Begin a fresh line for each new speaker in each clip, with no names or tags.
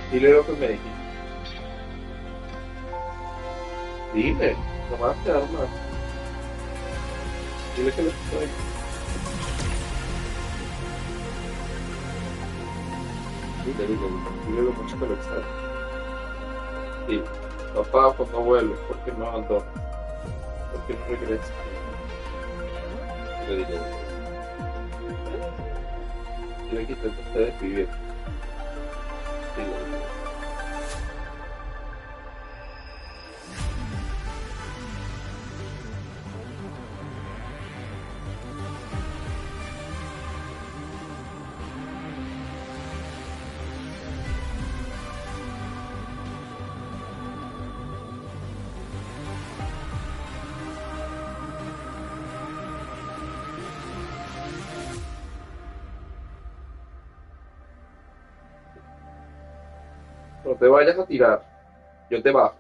Dile lo que me dijiste. Dile, nomás te armas. Dile que lo estoy. Dile lo mucho que lo extraño. Sí, papá, cuando vuelve, ¿por qué no abandona? ¿Por qué no regresa? Dile. Dile que intenta ustedes vivir. Dile. No te vayas a tirar, yo te bajo.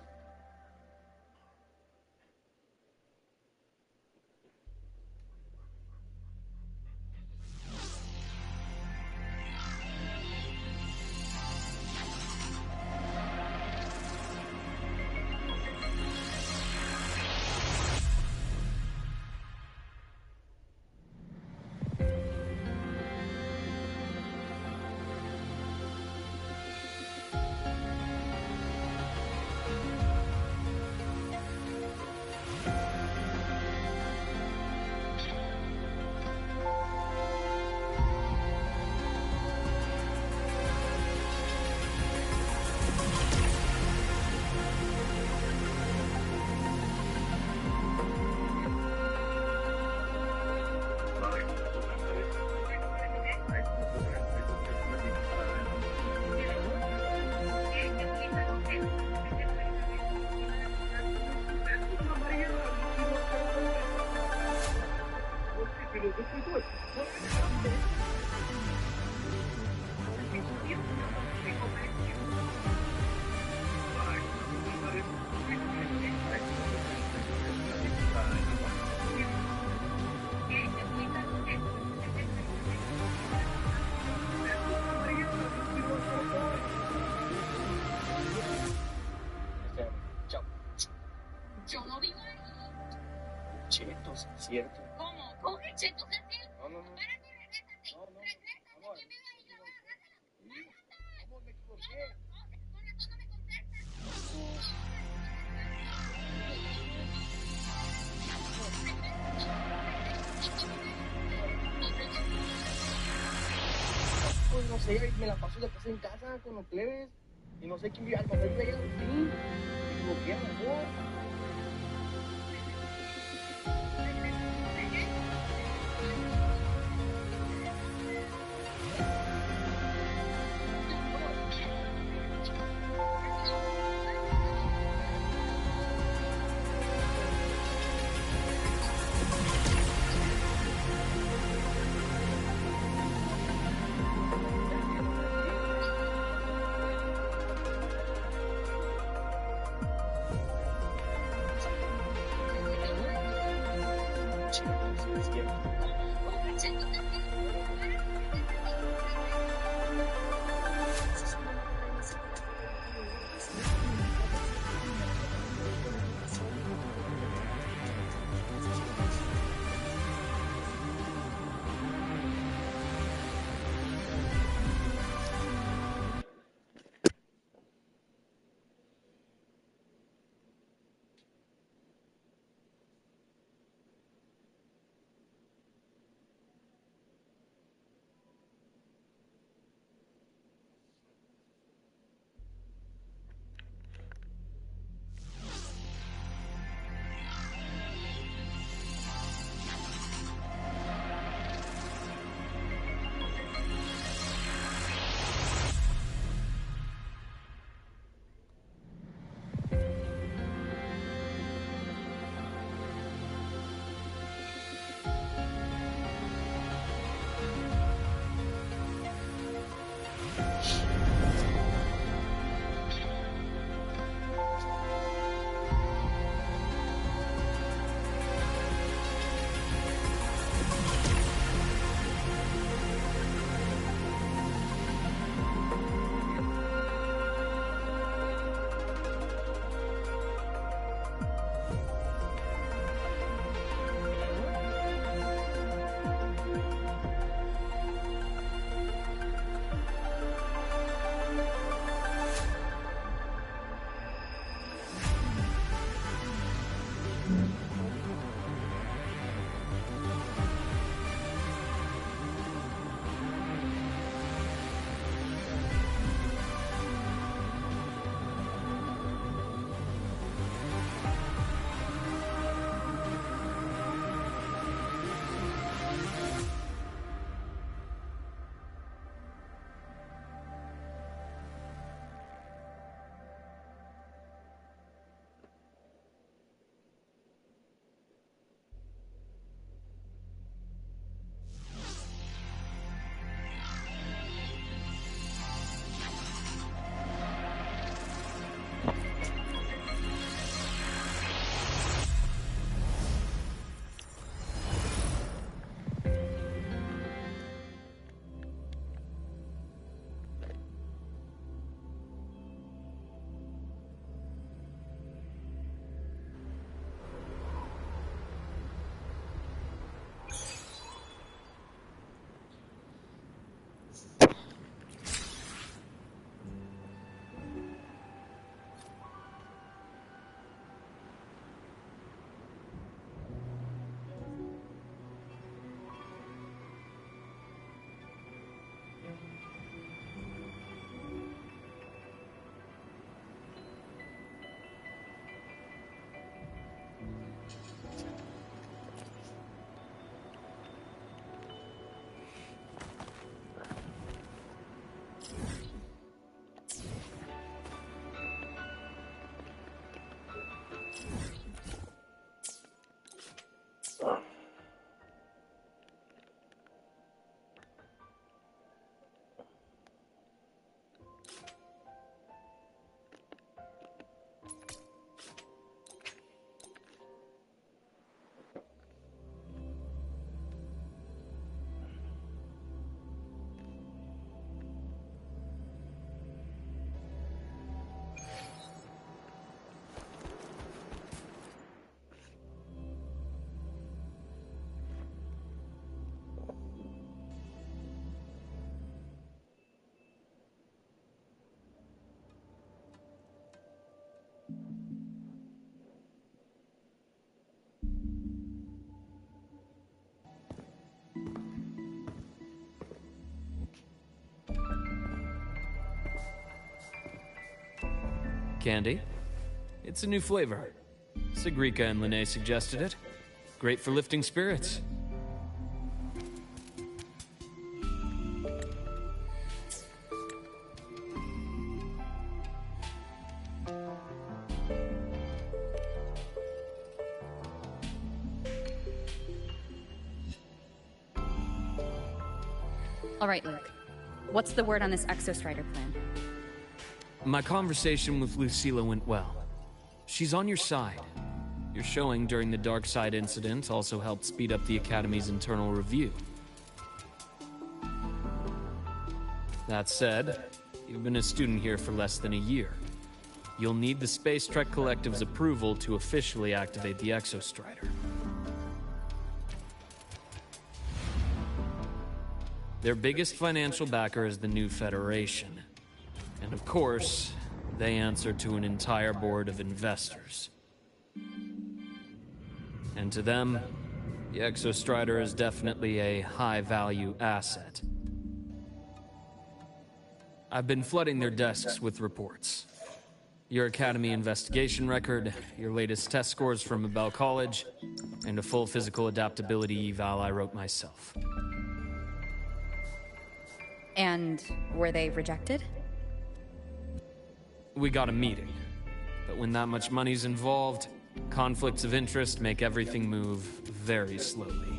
Yo no vivo ahí.
Chetos, ¿cierto?
¿Cómo? ¿Cómo que chetos?
No, no, no.
Espérate, regrésate.
No, no.
Regrésate.
Vamos a
¿Quién vive ahí? La voy a agarrar.
Vamos, me equivoqué.
Con razón no me contestas.
Pues no sé, me la paso de casa en casa con los plebes. Y no sé quién vive. Al papá vive allá. Sí. Me equivoqué a lo mejor. Chetos, ¿cierto?
candy. It's a new flavor. Sigrika and Lene suggested it. Great for lifting spirits.
All right, Luke. What's the word on this Exostrider plan?
My conversation with Lucilla went well. She's on your side. Your showing during the Dark Side incident also helped speed up the Academy's internal review. That said, you've been a student here for less than a year. You'll need the Space Trek Collective's approval to officially activate the Exostrider. Their biggest financial backer is the new Federation. And of course, they answer to an entire board of investors. And to them, the Exostrider is definitely a high-value asset. I've been flooding their desks with reports. Your Academy investigation record, your latest test scores from Abel College, and a full physical adaptability eval I wrote myself.
And were they rejected?
We got a meeting. But when that much money's involved, conflicts of interest make everything move very slowly.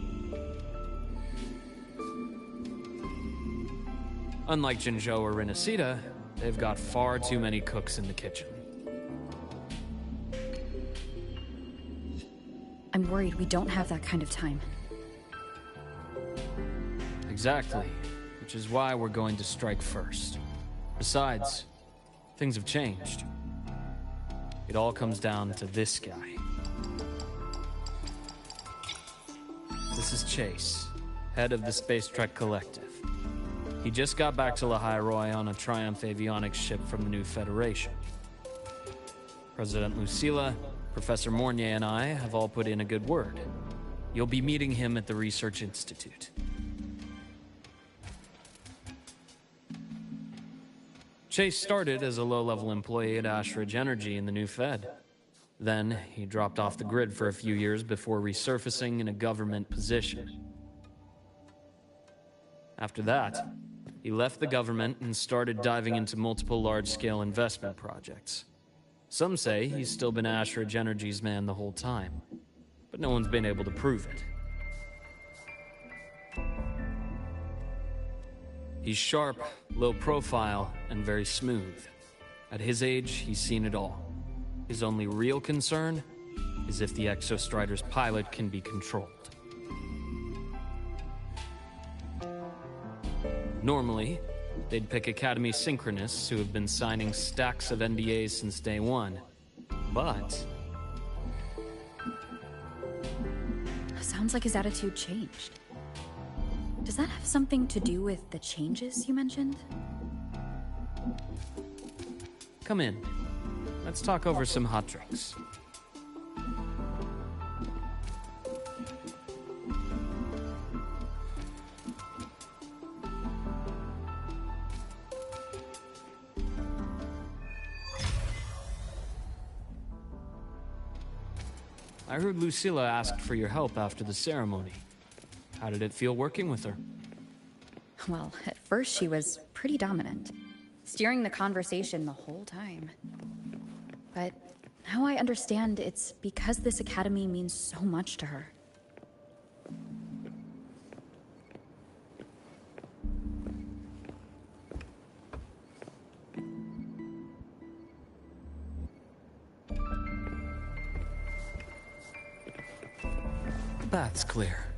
Unlike Jinzhou or Renacida, they've got far too many cooks in the kitchen.
I'm worried we don't have that kind of time.
Exactly. Which is why we're going to strike first. Besides, things have changed. It all comes down to this guy. This is Chase, head of the Space Trek Collective. He just got back to Lahairoi on a Triumph avionics ship from the new Federation. President Lucilla, Professor Mornier, and I have all put in a good word. You'll be meeting him at the Research Institute. Chase started as a low-level employee at Ashridge Energy in the new Fed. Then, he dropped off the grid for a few years before resurfacing in a government position. After that, he left the government and started diving into multiple large-scale investment projects. Some say he's still been Ashridge Energy's man the whole time, but no one's been able to prove it. He's sharp, low profile, and very smooth. At his age, he's seen it all. His only real concern is if the Exostrider's pilot can be controlled. Normally, they'd pick Academy Synchronists who have been signing stacks of NDAs since day one. But
Sounds like his attitude changed. Does that have something to do with the changes you mentioned?
come in. Let's talk over some hot drinks. I heard Lucilla asked for your help after the ceremony. How did it feel working with her?
Well, at first she was pretty dominant, steering the conversation the whole time. But now I understand it's because this academy means so much to her.
That's clear.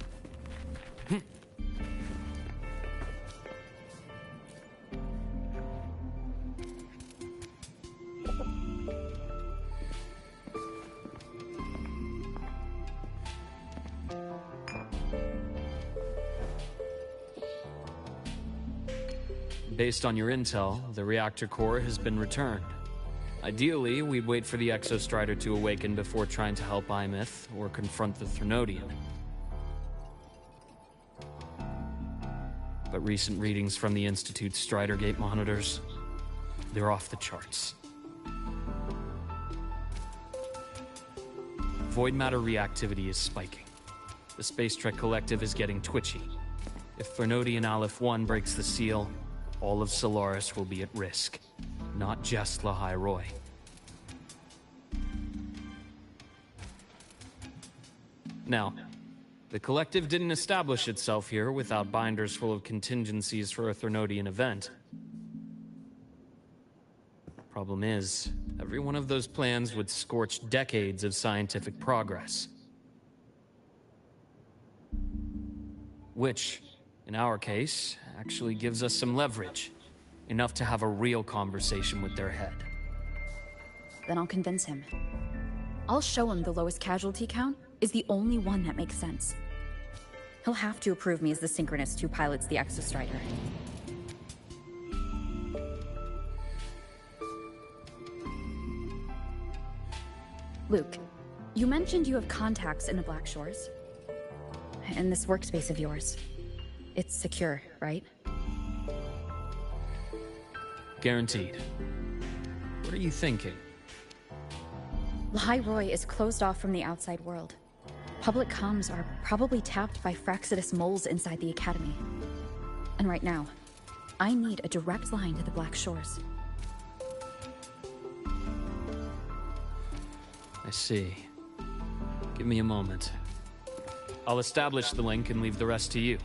Based on your intel, the reactor core has been returned. Ideally, we'd wait for the Exostrider to awaken before trying to help Imith or confront the Thrunodian. But recent readings from the Institute's Strider Gate monitors, they're off the charts. Void matter reactivity is spiking. The Space Trek Collective is getting twitchy. If Fernodian Aleph 1 breaks the seal, all of Solaris will be at risk. Not just Lahai Roy. Now, the Collective didn't establish itself here without binders full of contingencies for a Fernodian event. Problem is, every one of those plans would scorch decades of scientific progress. Which, in our case, actually gives us some leverage. Enough to have a real conversation with their head.
Then I'll convince him. I'll show him the lowest casualty count is the only one that makes sense. He'll have to approve me as the synchronist who pilots the Exostrider. Luke, you mentioned you have contacts in the Black Shores. In this workspace of yours. It's secure, right?
Guaranteed. What are you thinking?
Lahai Roy is closed off from the outside world. Public comms are probably tapped by Fraxidus moles inside the Academy. And right now, I need a direct line to the Black Shores.
I see. Give me a moment. I'll establish the link and leave the rest to you.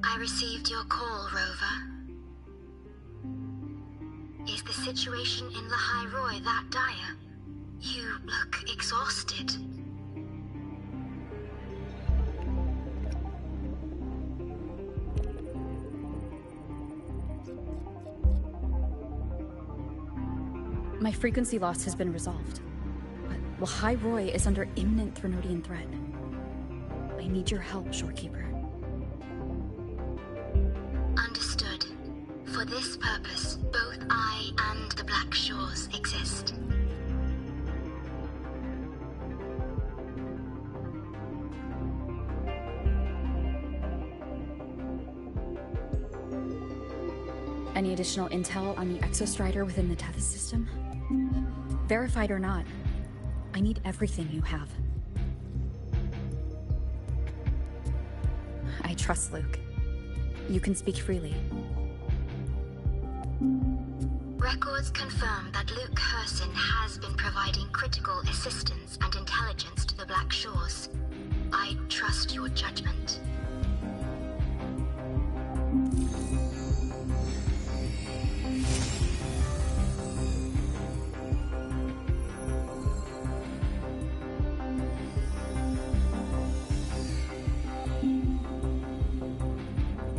I received your call, Rover. Is the situation in Lahai Roy that dire? You look exhausted.
My frequency loss has been resolved. But Lahai Roy is under imminent Thrunodian threat. I need your help, Shorekeeper.
Understood. For this purpose, both I and the Black Shores exist.
Any additional intel on the Exostrider within the Tethys system? Verified or not, I need everything you have. I trust Luke. You can speak freely.
Records confirm that Luke Herson has been providing critical assistance and intelligence to the Black Shores. I trust your judgment.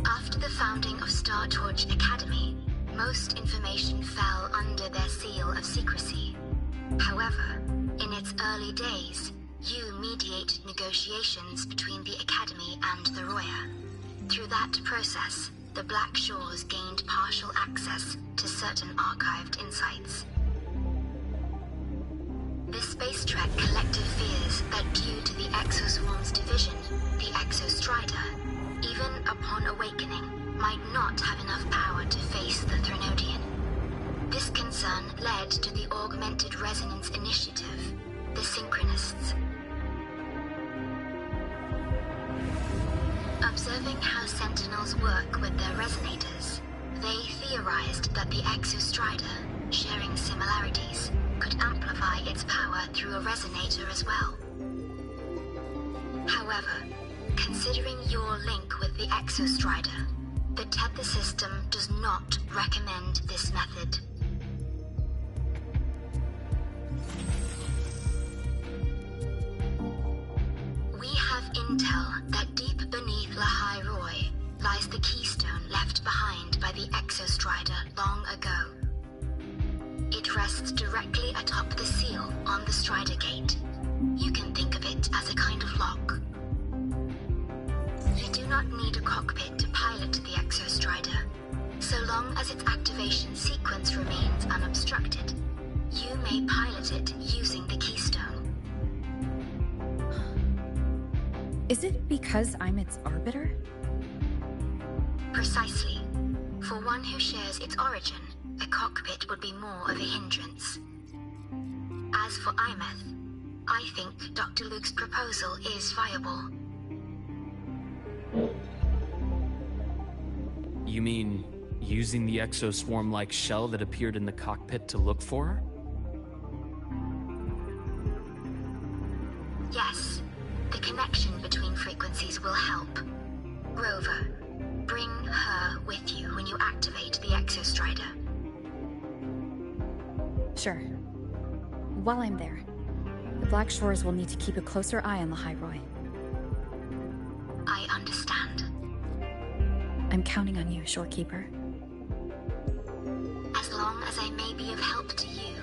After the founding of Star Torch Academy, most information fell under their seal of secrecy. However, in its early days, you mediate negotiations between the Academy and the Roya. Through that process, the Black Shores gained partial access to certain archived insights. The Space Trek Collective fears that due to the Exoswarm's division, the Exostrider, even upon awakening, might not have enough power to face the Thrunodian. This concern led to the Augmented Resonance Initiative, the Synchronists. Observing how Sentinels work with their resonators, they theorized that the Exostrider, sharing similarities, could amplify its power through a resonator as well. However, considering your link with the Exostrider, the Tether system does not recommend this method. We have intel that deep beneath Lahai Roy lies the keystone left behind by the Exostrider long ago. It rests directly atop the seal on the Strider Gate. You can think of it as a kind of lock. You do not need a cockpit to pilot long as its activation sequence remains unobstructed, you may pilot it using the keystone.
Is it because I'm its arbiter?
Precisely. For one who shares its origin, a cockpit would be more of a hindrance. As for Imeth, I think Dr. Luke's proposal is viable.
You mean using the exoswarm-like shell that appeared in the cockpit to look for her?
Yes, the connection between frequencies will help. Rover, bring her with you when you activate the Exostrider.
Sure. While I'm there, the Black Shores will need to keep a closer eye on the High Roy.
I understand.
I'm counting on you, Shorekeeper.
As long as I may be of help to you,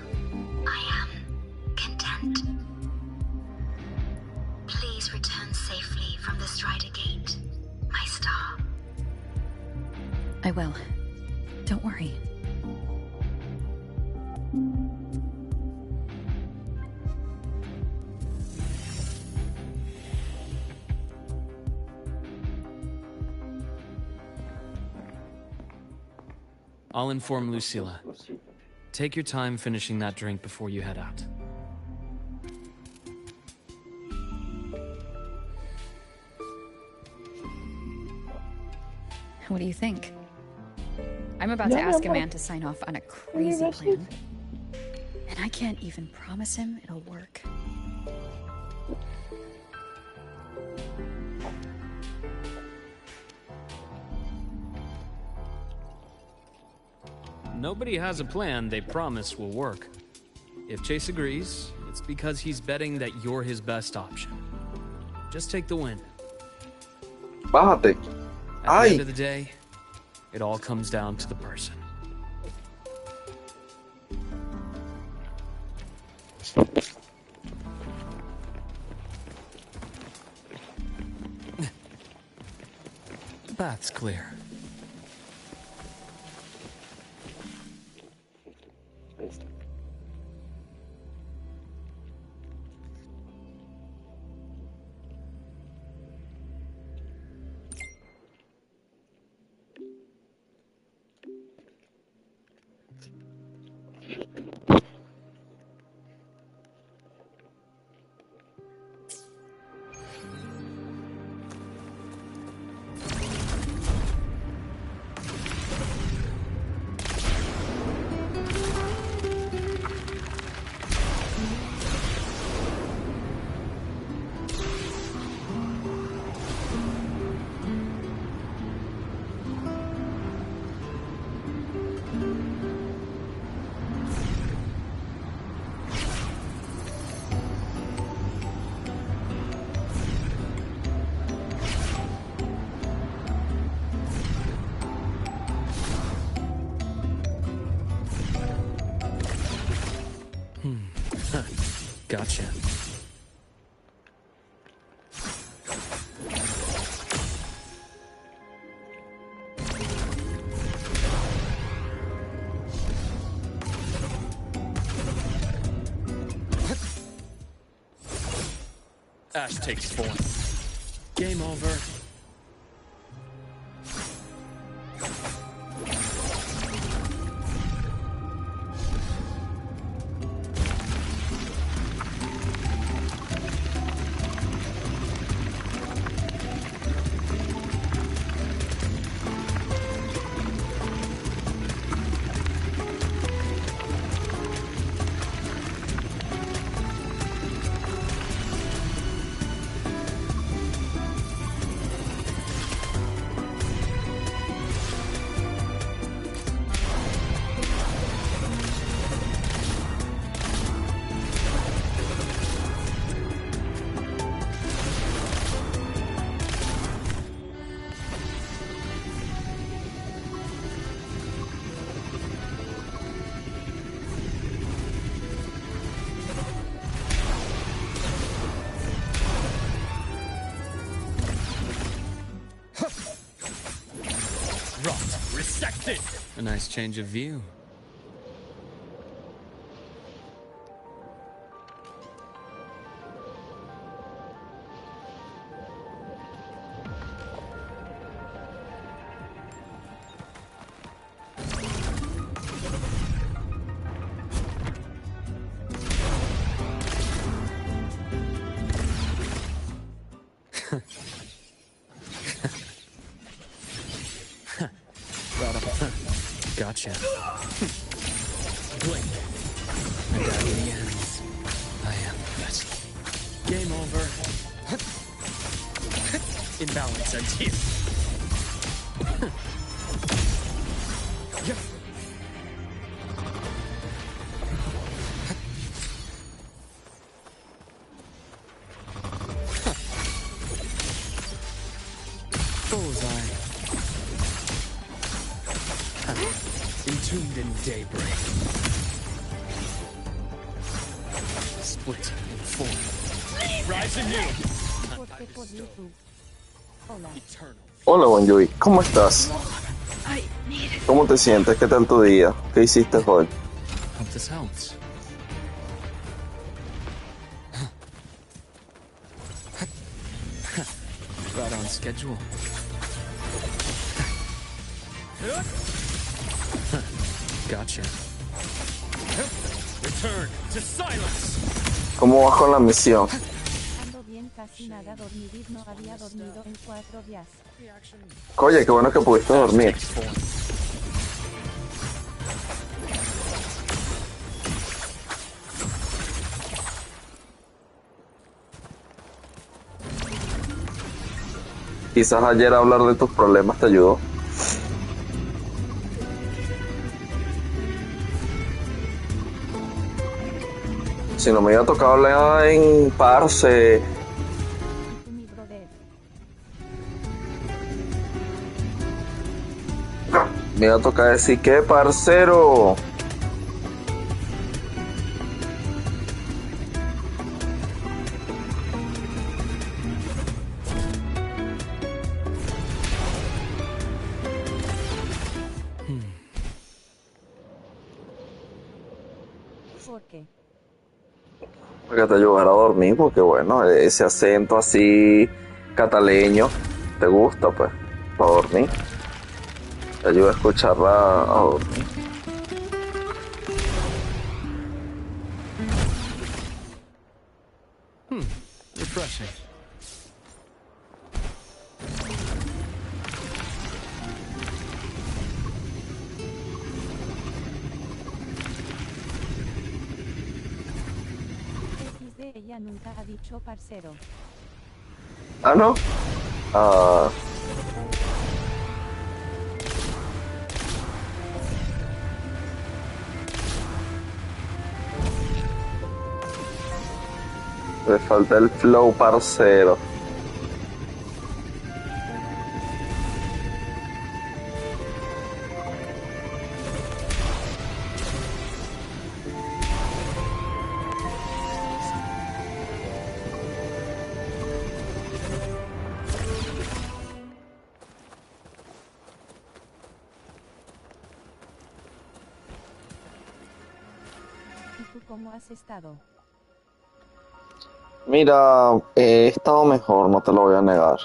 I am content. Please return safely from the Strider Gate, my star.
I will. Don't worry.
I'll inform Lucilla. Take your time finishing that drink before you head out.
What do you think? I'm about to ask a man to sign off on a crazy plan. And I can't even promise him it'll work.
Nobody has a plan they promise will work. If Chase agrees, it's because he's betting that you're his best option. Just take the win.
Bájate.
At the end of the day, it all comes down to the person. The path's clear. Gotcha. Ash takes form. Game over. A nice change of view. Gotcha. Blink. And agony ends. I am the best. Game over. Imbalance ends here. Bullseye. Entombed in daybreak. Split in four. Rise anew. Eternal.
Hola, Bonjoy, ¿cómo estás? ¿Cómo te sientes? ¿Qué tal tu día? ¿Qué hiciste hoy?
Hope this helps. Right on schedule. Gotcha. Return to silence.
¿Cómo vas con la misión?
Ando bien, casi nada dormir, no había dormido en 4 días.
Oye, qué bueno que pudiste dormir. Quizás ayer hablar de tus problemas te ayudó. Si no me iba a tocar hablar en Parse.
Mi brother.
Me iba a tocar decir que parcero.
¿Por qué?
Para que te ayudara a dormir, porque bueno, ese acento así cataleño te gusta, pues, para dormir. Te ayuda a escucharla a dormir.
Refreshing.
XD, ella nunca ha dicho parcero.
Ah, ¿no? Ah... Le falta el flow, parcero.
¿Y tú cómo has estado?
Mira, he estado mejor, no te lo voy a negar.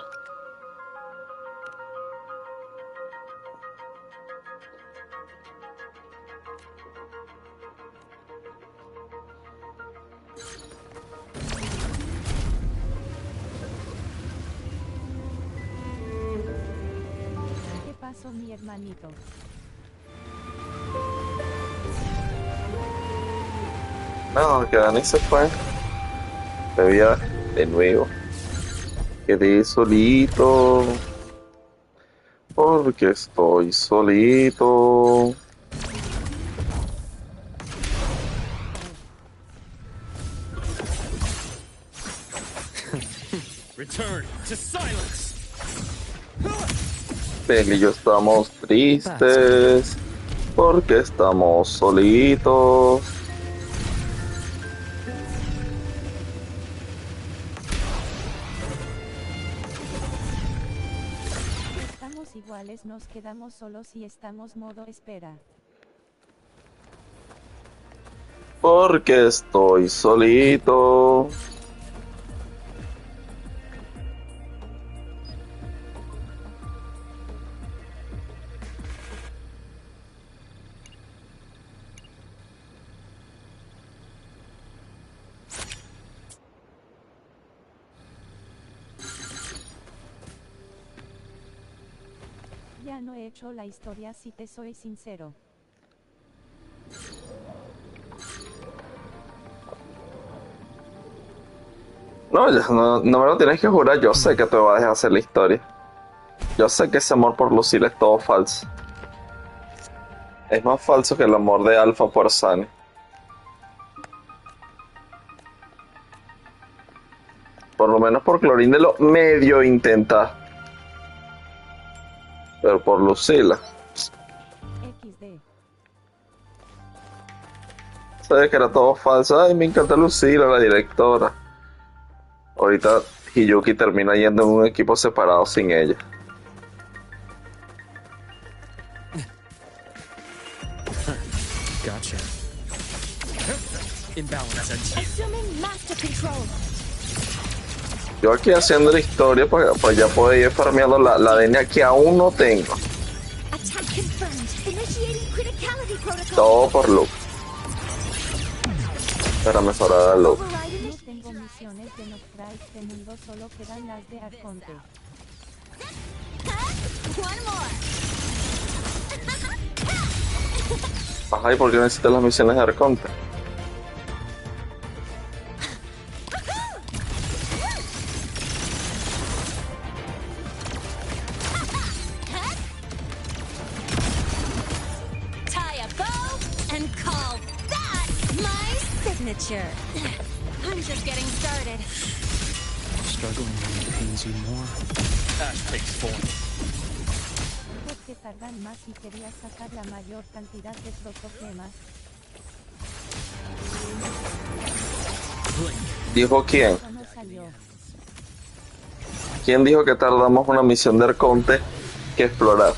¿Qué pasó, mi hermanito?
No, que Dani se fue. Bebía de nuevo. Quedé solito. Porque estoy solito.
Return to silence.
Ben y yo estamos tristes. Porque estamos solitos.
Esta estamos iguales, nos quedamos solos y estamos modo espera.
Porque estoy solito.
Ya no he hecho la historia si te soy sincero.
No, no me lo tienes que jurar. Yo sé que te vas a dejar hacer la historia. Yo sé que ese amor por Lucille es todo falso. Es más falso que el amor de Alpha por Sunny. Por lo menos por Clorinde lo medio intenta. Pero por Lucila.
XD.
Sabía que era todo falso. Ay, me encanta Lucila, la directora. Ahorita Hiyuki termina yendo en un equipo separado sin ella.
Gotcha. Imbalance at you.
Assuming master control.
Yo aquí haciendo la historia para ya poder ir farmeando la DNA que aún no tengo.
Attack confirmed. Initiating criticality protocol.
Todo por Luke. Espérame, ahora Luke.
Override
No tengo misiones de Noctray de mundo, solo quedan las de Arconte.
One more.
Ajá, ¿y por qué necesitas las misiones de Arconte?
Tie a bow and call that my signature. I'm just getting started.
Struggling only pains you more. Ash takes form.
Porque tardan más y quería sacar la mayor cantidad de protogemas.
¿Dijo quién?
Eso no salió.
¿Quién dijo que tardamos una misión de Arconte que explorar?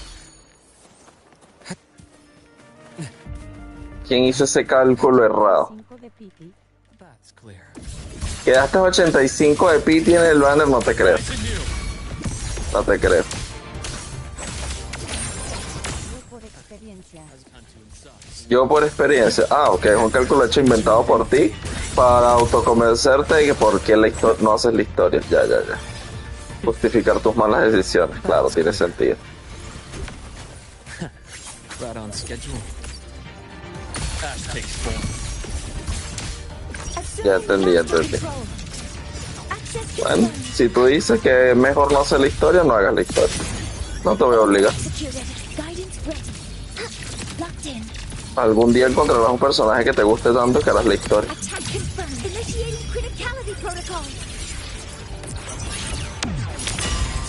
¿Quién hizo ese cálculo errado?
5 de Pity.
That's clear.
Quedaste 85 de Pity en el banner, no te creo. No te creo.
Yo por experiencia.
Yo por experiencia. Ah, ok, es un cálculo hecho inventado por ti para autoconvencerte de que por qué no haces la historia. Ya. Justificar tus malas decisiones. Claro, tiene sentido.
Right on schedule. Ash takes form.
Ya entendí. Bueno, si tú dices que es mejor no hacer la historia, no hagas la historia. No te voy a obligar.
Executed. Guidance ready. Locked in.
Algún día encontrarás un personaje que te guste tanto que harás la historia.
Attack confirmed. Initiating criticality protocol.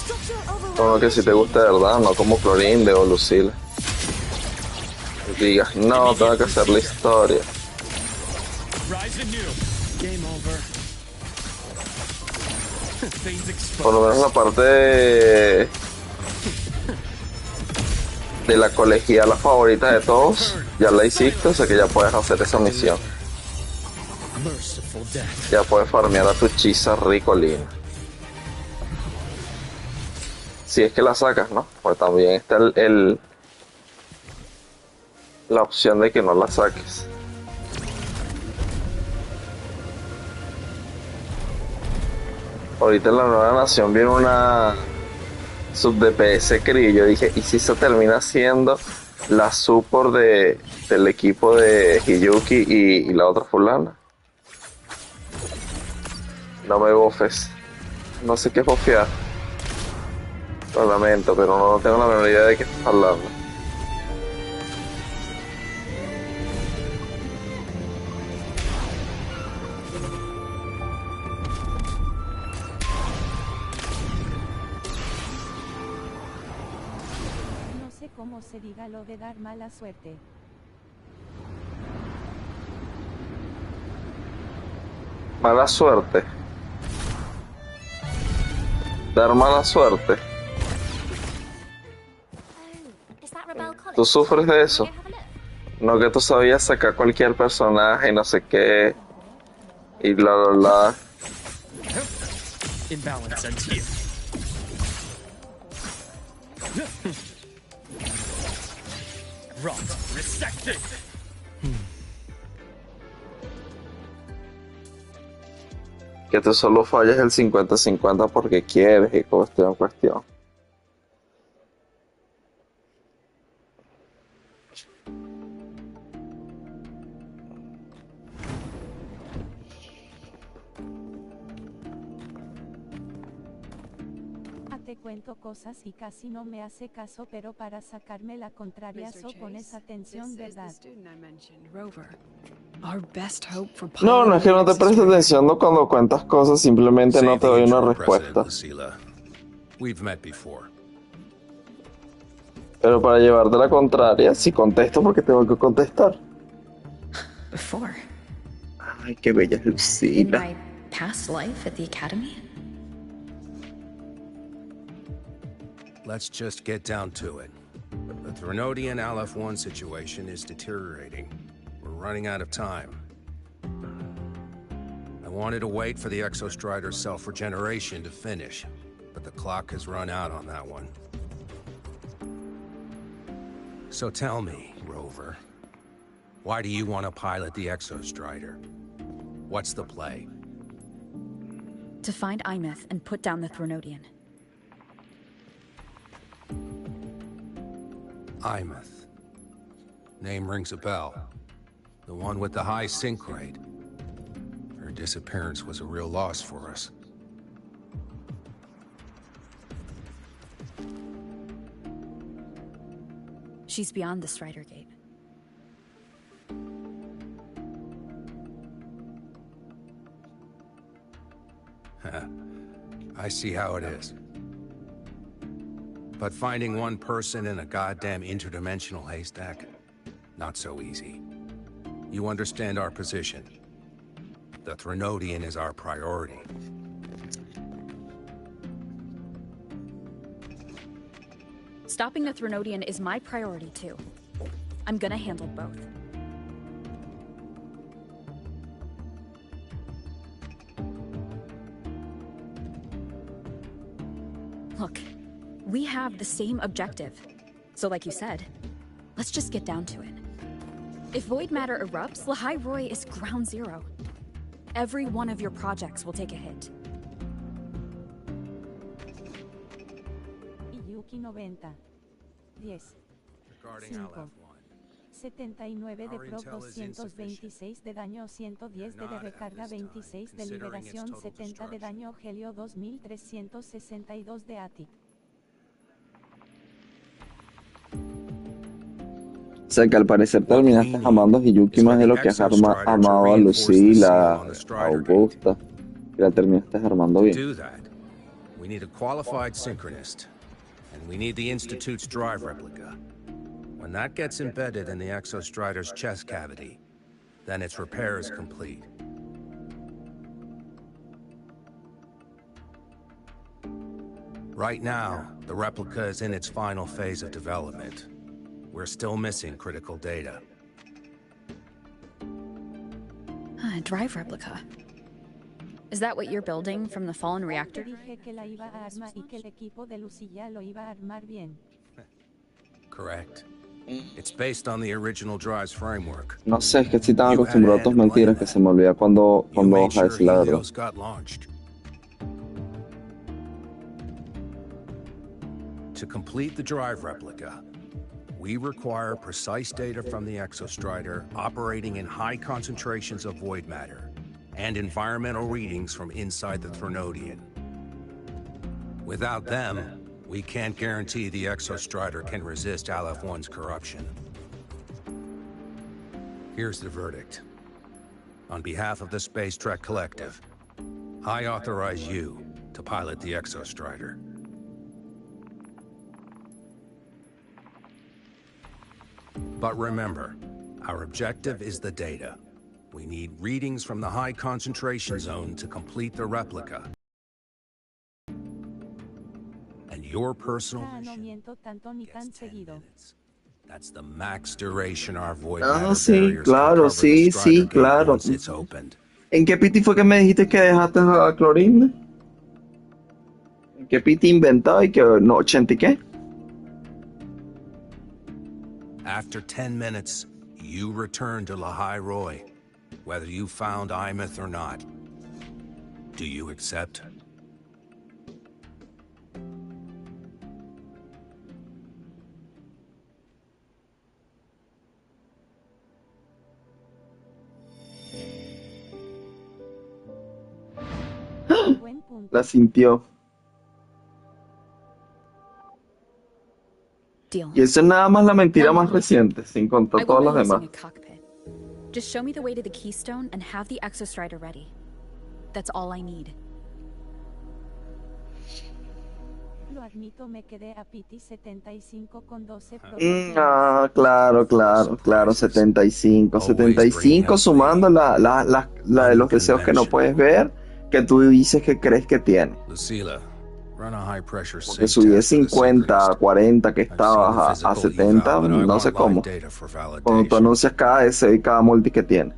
Structural override.
Como que si te gusta de verdad, no como Clorinde o Lucille. Y digas, no, tengo que hacer la historia.
Rise anew. Game over. Veins
Por lo menos la parte de la colegiala favorita de todos, ya la hiciste, o sea que ya puedes hacer esa misión.
merciful death.
Ya puedes farmear a tu Chisa ricolina. Si es que la sacas, ¿no? Pues también está la opción de que no la saques. Ahorita en la nueva nación viene una sub DPS Cree. Yo dije, ¿y si se termina siendo la support del equipo de Hiyuki y la otra fulana? No me bofes. No sé qué bofear. Lo lamento, pero no tengo la menor idea de qué estás hablando.
No sé cómo se diga lo de dar mala suerte.
Mala suerte. Dar mala suerte. ¿Tú sufres de eso?
Okay, have a look.
No que tú sabías sacar cualquier personaje y no sé qué. Y bla bla bla.
Imbalance ends here. Rot, resected.
Que tú solo falles el 50-50 porque quieres y cuestión, cuestión.
Te cuento cosas y casi no me hace caso, pero para sacarme la contraria con esa atención, ¿verdad?
No, no es que no te prestes atención no cuando cuentas cosas, simplemente no te doy una respuesta. Pero para llevarte la contraria, sí contesto porque tengo que contestar.
Before.
Ay, qué bella es
In
Lucila.
my past life at the academy?
Let's just get down to it. The Threnodian Aleph-1 situation is deteriorating. We're running out of time. I wanted to wait for the Exostrider's self-regeneration to finish, but the clock has run out on that one. So tell me, Rover, why do you want to pilot the Exostrider? What's the play?
To find Imeth and put down the Threnodian.
Imeth. Name rings a bell. The one with the high sync rate. Her disappearance was a real loss for us.
She's beyond the Strider Gate.
I see how it is. But finding one person in a goddamn interdimensional haystack, not so easy. You understand our position. The Threnodian is our priority.
Stopping the Threnodian is my priority too. I'm gonna handle both. Look, we have the same objective. So like you said, let's just get down to it. If void matter erupts, Lahai Roy is ground zero. Every one of your projects will take a hit.
Yuki 90. 10.
Regarding
5.
Aleph-1.
79 de proc 226 de daño 110 de recarga 26 de liberación 70 de daño helio 2362 de ATIC.
O sea que al parecer terminaste amando a Hiyuki más de lo que has amado a Lucila, a Augusta. Y la terminaste armando bien.
Do that. We need a qualified synchronist. And we need the Institute's drive replica. When that gets embedded in the Exostrider's chest cavity, then its repair is complete. Right now, the replica is in its final phase of development. We're still missing critical data.
Drive replica. Is that what you're building from the fallen reactor?
Dije que la iba a armar y que el equipo de Lucilla lo iba a armar bien.
Correct. It's based on the original drive's framework.
No sé, es que estoy tan acostumbrado a tus mentiras que se me olvida cuando
You made
vas a
sure
decir la verdad.
Helios got launched. To complete the drive replica, we require precise data from the Exostrider operating in high concentrations of void matter and environmental readings from inside the Threnodian. Without them, we can't guarantee the Exostrider can resist Aleph-1's corruption. Here's the verdict. On behalf of the Space Trek Collective, I authorize you to pilot the Exostrider. But remember, our objective is the data. We need readings from the high concentration zone to complete the replica. And your personal
No
mission
miento tanto ni
gets
tan
10
seguido.
minutes. That's the max duration our void
Ah,
matter
sí,
barriers can
claro,
cover the
sí,
Strider
sí,
Gate
claro.
once it's opened.
¿En qué piti fue que me dijiste que dejaste a Clorinda? ¿En qué piti inventado y que no, 80 y qué?
After 10 minutes, you return to Lahai Roy, whether you found Imeth or not. Do you accept?
Buen punto.
La sintió.
Deal.
Y eso es nada más la mentira más reciente, sin contar
I
todas
won't
las
be
demás.
using a cockpit. Just show me the way to the keystone and have the exostrider ready. That's all I need.
Lo admito, me quedé a PT 75 con 12
Ah, claro, claro, claro, 75, 75 sumando la de los deseos que no puedes ver, que tú dices que crees que tiene.
Lucila, run a high pressure
Porque
sync
subí de
test for the
50 a
synchronist.
40 que
I've seen the
estabas a
physical
70,
eval, but I
no
want
sé
live
cómo.
data for
Cuando tú
validation.
anuncias cada deseo y cada multi que tiene.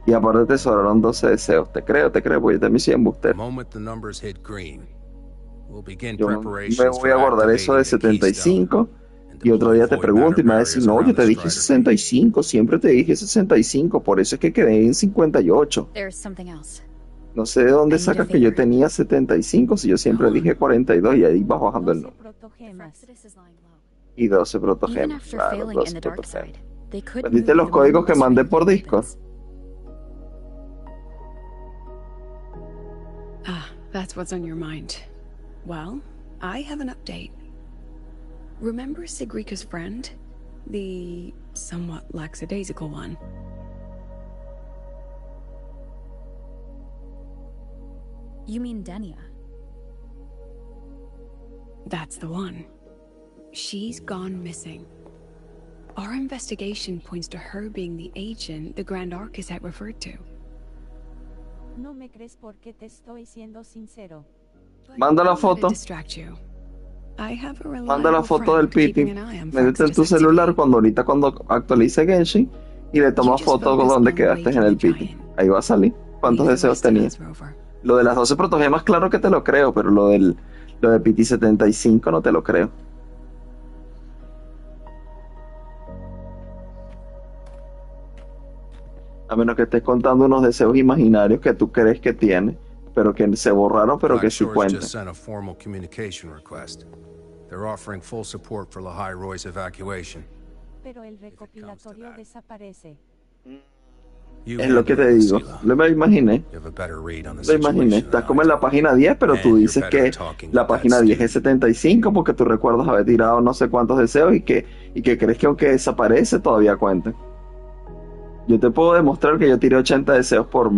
Y aparte te sobraron 12 deseos. Te creo, porque yo también soy
The
embuster.
moment the numbers hit green, we'll begin
Yo me
preparations
voy
for
a guardar eso de
activating the keystone
75
and
y otro
deploy
día te
void
pregunto y
matter
me va a decir,
barriers
no, yo
around
te
the
dije
Strider Gate.
65, siempre te dije 65, por eso es que quedé en 58.
There's something else.
No sé de dónde
I need a
sacas que yo
favor.
tenía 75 si yo siempre dije 42 y ahí vas bajando el
12
número.
protogemas.
Frexodus is lying low.
Y 12
Even
protogemas,
after
claro,
failing in
12
the dark
protogemas.
side, they could
¿Vendiste
move
los
the
códigos que
moon's
mandé
strength
por
and
Discord?
weapons.
Ah, that's what's on your mind. Well, I have an update. Remember Sigrika's friend? The somewhat lackadaisical one.
You mean Denia?
That's the one. She's gone missing. Our investigation points to her being the agent the Grand Architect referred to.
No me crees porque te estoy siendo sincero.
Manda la
Don't let it
foto.
distract you. I have a
Manda la
reliable
foto del
friend
piti.
keeping an eye on
Métete en tu
Frexodus
celular
activity.
cuando actualice Genshin y le
You
toma
just
foto
focus
donde
on
quedaste en
waking
el
the
piti.
giant.
Ahí va a salir. ¿Cuántos
Leave the
deseos
rest to
tenías?
us, Rover.
Lo de las 12 protogemas, claro que te lo creo, pero lo de PT 75 no te lo creo. A menos que estés contando unos deseos imaginarios que tú crees que tiene, pero que se borraron, pero que sí
Blackshore's
cuentan.
just sent a formal communication request. They're offering full support for Lahai Roy's evacuation.
Pero el recopilatorio desaparece.
You
Es lo que
handle
te
it,
digo.
Lucila.
Lo me imaginé.
You have a better read on the
Lo imaginé.
situation
Estás
than
como
I
en la
do.
página 10, pero tú
And you're
dices
better
que
at talking
la
with that
página 10 es
student.
75 porque tú recuerdas haber tirado no sé cuántos deseos y que crees que aunque desaparece todavía cuentan. Yo te puedo demostrar que yo tiré 80 deseos por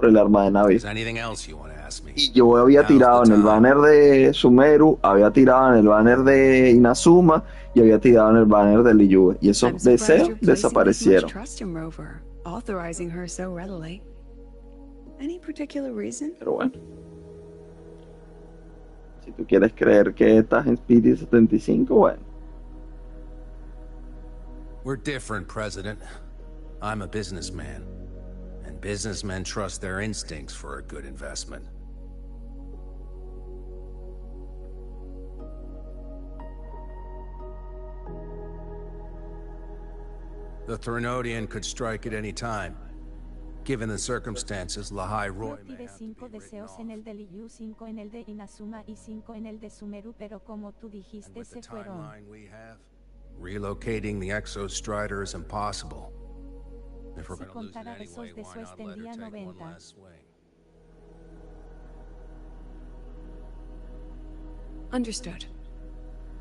el arma de Navi.
Is there anything else you want to ask me?
Y yo había
Now's the
tirado en el
time.
banner de Sumeru, había tirado en el banner de Inazuma y había tirado en el banner de Liyue. Y
I'm
esos
surprised
deseos
you're placing this much
desaparecieron.
trust in Rover, authorizing her so readily. Any particular reason?
Pero bueno. Si tú quieres creer que estás en Speedy 75, bueno.
We're different, President. I'm a businessman, and businessmen trust their instincts for a good investment. The Threnodian could strike at any time. Given the circumstances, Lahai
Yo
Roy may
tiré
have to be
5
written
deseos
off.
en el de Liu, 5 en el de Inazuma y 5 en el de Sumeru, pero como tú
And
dijiste
with the
se fueron.
timeline we have, relocating the Exostrider is impossible. If we're
Si
going to lose it
contara
anyway,
esos
why
deseos
not let her
tendría
take one
90.
last swing?
Understood.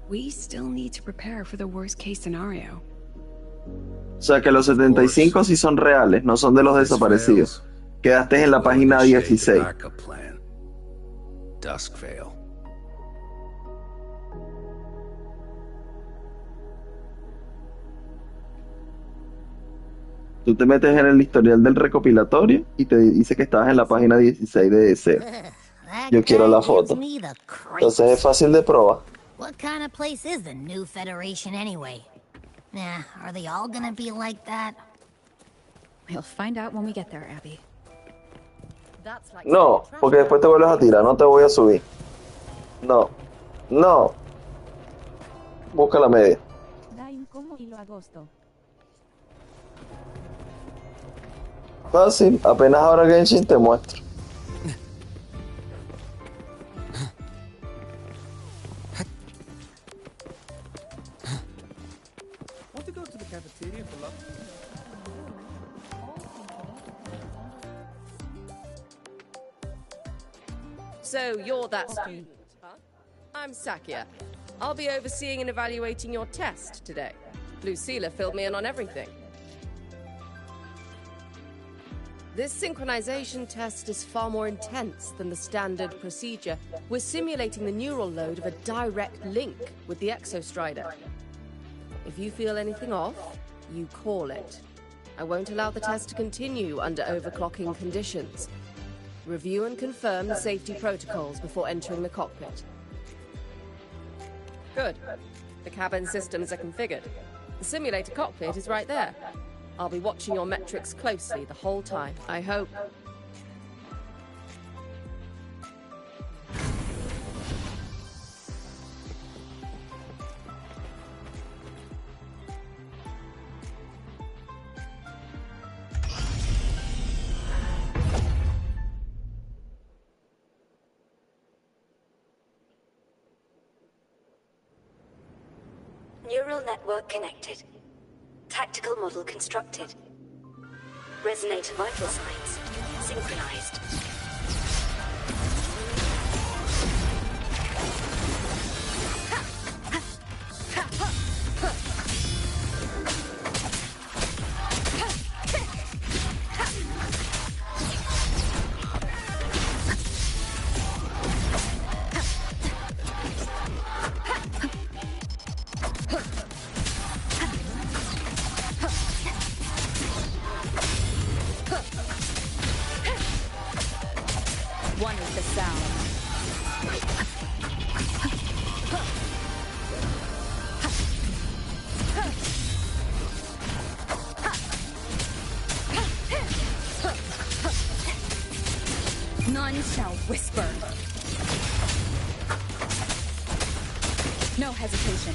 We still need to prepare for the worst case scenario.
O sea que los 75 sí son reales, no son de los
If this
desaparecidos.
fails,
Quedaste en la
we'll
página
initiate the
16.
backup plan. Duskvale.
Tú te metes en el historial del recopilatorio y te dice que estabas en la página 16 de deseo. Yo quiero la foto. Entonces es fácil de probar.
What kind of place is the new Federation anyway? Nah, are they all gonna be like that?
We'll find out when we get there, Abby.
No, porque después te vuelves a tirar, no te voy a subir. No, no. Busca la media.
Da incómodo y lo agosto.
Fácil, apenas ahora Genshin te muestro.
Want to go to the cafeteria for lunch?
So you're that student, huh? I'm Sakia. I'll be overseeing and evaluating your test today. Lucilla filled me in on everything. This synchronization test is far more intense than the standard procedure. We're simulating the neural load of a direct link with the Exostrider. If you feel anything off, you call it. I won't allow the test to continue under overclocking conditions. Review and confirm the safety protocols before entering the cockpit. Good. The cabin systems are configured. The simulator cockpit is right there. I'll be watching your metrics closely the whole time. I hope.
Neural network connected. Tactical model constructed. Resonator vital signs synchronized.
One is the sound. None shall whisper. No hesitation.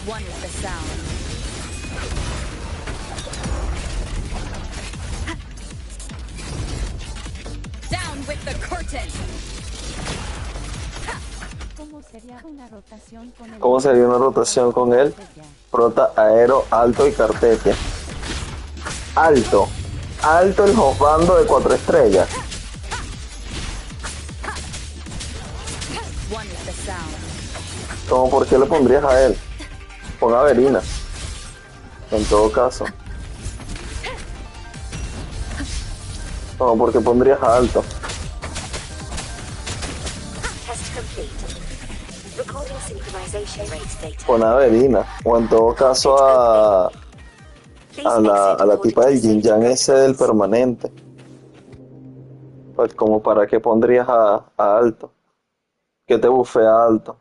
One is the sound. With the curtain.
¿Cómo sería una rotación con el...
¿Cómo sería una rotación con él? Prota, aero, alto y cartetia. Alto. Alto el jofando de 4 estrellas. ¿Cómo por qué le pondrías a él? Pon a Verina. En todo caso. ¿Cómo por qué pondrías a alto? Pon a Verina. O en todo caso a la tipa del Yin Yang ese del permanente. Pues como para qué pondrías a alto. Que te bufea alto.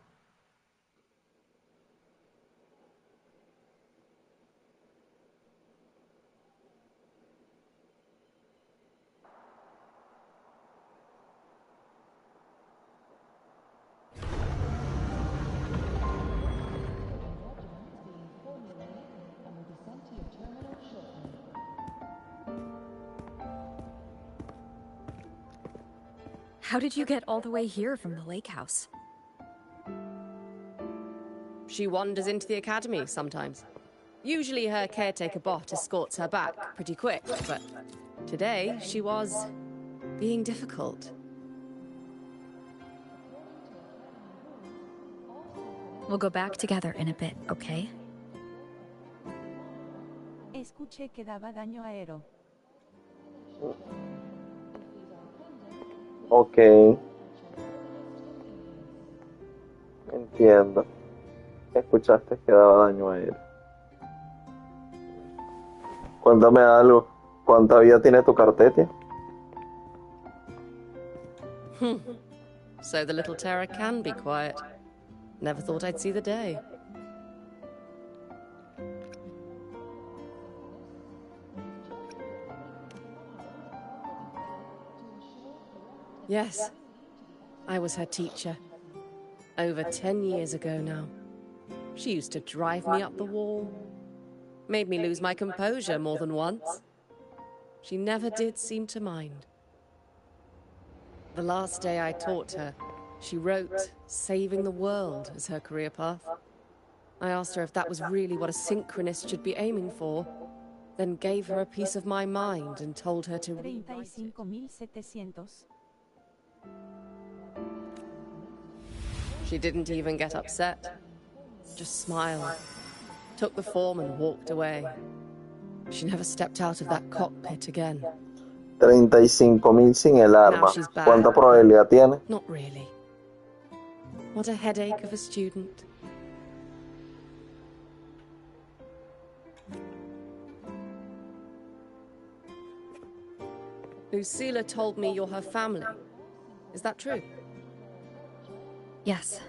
How did you get all the way here from the lake house?
She wanders into the academy sometimes. Usually her caretaker bot escorts her back pretty quick, but today she was being difficult.
We'll go back together in a bit, okay?
Escuché que daba daño aéreo.
Ok. Entiendo. Escuchaste que daba daño a él. Cuéntame algo. ¿Cuánta vida tiene tu cartetia?
So the little terror can be quiet. Never thought I'd see the day. Yes, I was her teacher. Over 10 years ago now. She used to drive me up the wall. Made me lose my composure more than once. She never did seem to mind. The last day I taught her, she wrote saving the world as her career path. I asked her if that was really what a synchronist should be aiming for, then gave her a piece of my mind and told her to read.
35.700.
She didn't even get upset, just smiled, took the form and walked away. She never stepped out of that cockpit again.
35.000 sin el arma. ¿Cuánta probabilidad tiene?
Not really. What a headache of a student. Lucilla told me you're her family. Is that true?
Yes.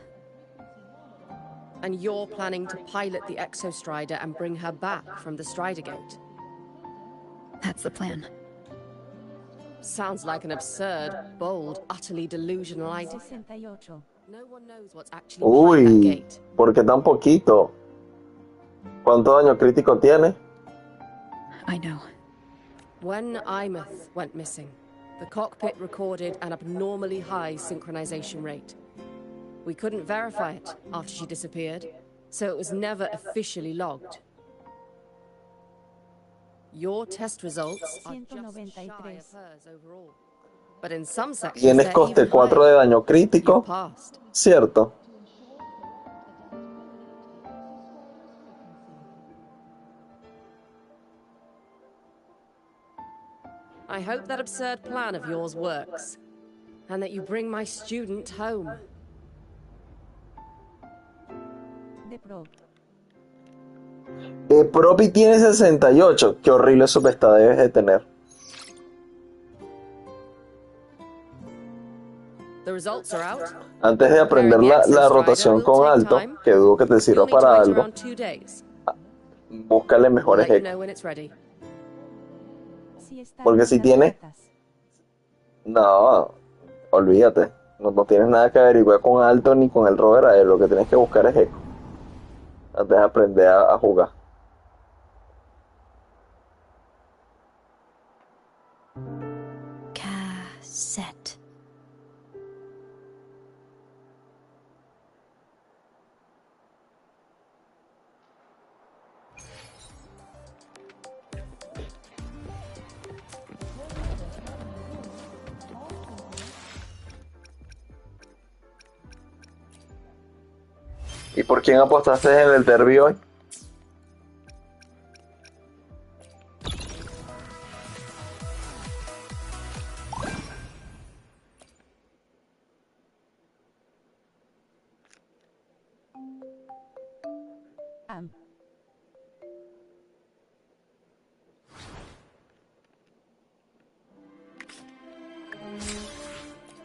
And you're planning to pilot the Exostrider and bring her back from the Strider Gate?
That's the plan.
Sounds like an absurd, bold, utterly delusional idea.
68.
No one knows what's actually behind that
Uy,
gate.
¿por qué tan poquito? ¿Cuánto daño crítico tiene?
I know.
When Imeth went missing, the cockpit recorded an abnormally high synchronization rate. We couldn't verify it after she disappeared, so it was never officially logged. Your test results are just shy of hers overall. But in some sections,
Tienes
they're
coste
even
4 de
higher.
daño crítico.
You've passed.
Cierto.
I hope that absurd plan of yours works, and that you bring my student home.
De Pro.
Propi tiene 68. Qué horrible subesta debes de tener.
The results are out.
Antes de aprender la rotación con alto, que dudo que te sirva
You'll need to
para
wait
algo,
around 2 days.
búscale
I'll
mejores
let you
ecos.
know when it's ready.
Si está
Porque
en
si
las
tiene...
patas.
No, olvídate. No tienes nada que averiguar con alto ni con el rover aéreo. Lo que tienes que buscar es eco. Antes de aprender a jugar.
Cassette.
¿Y por quién apostaste en el derbi hoy?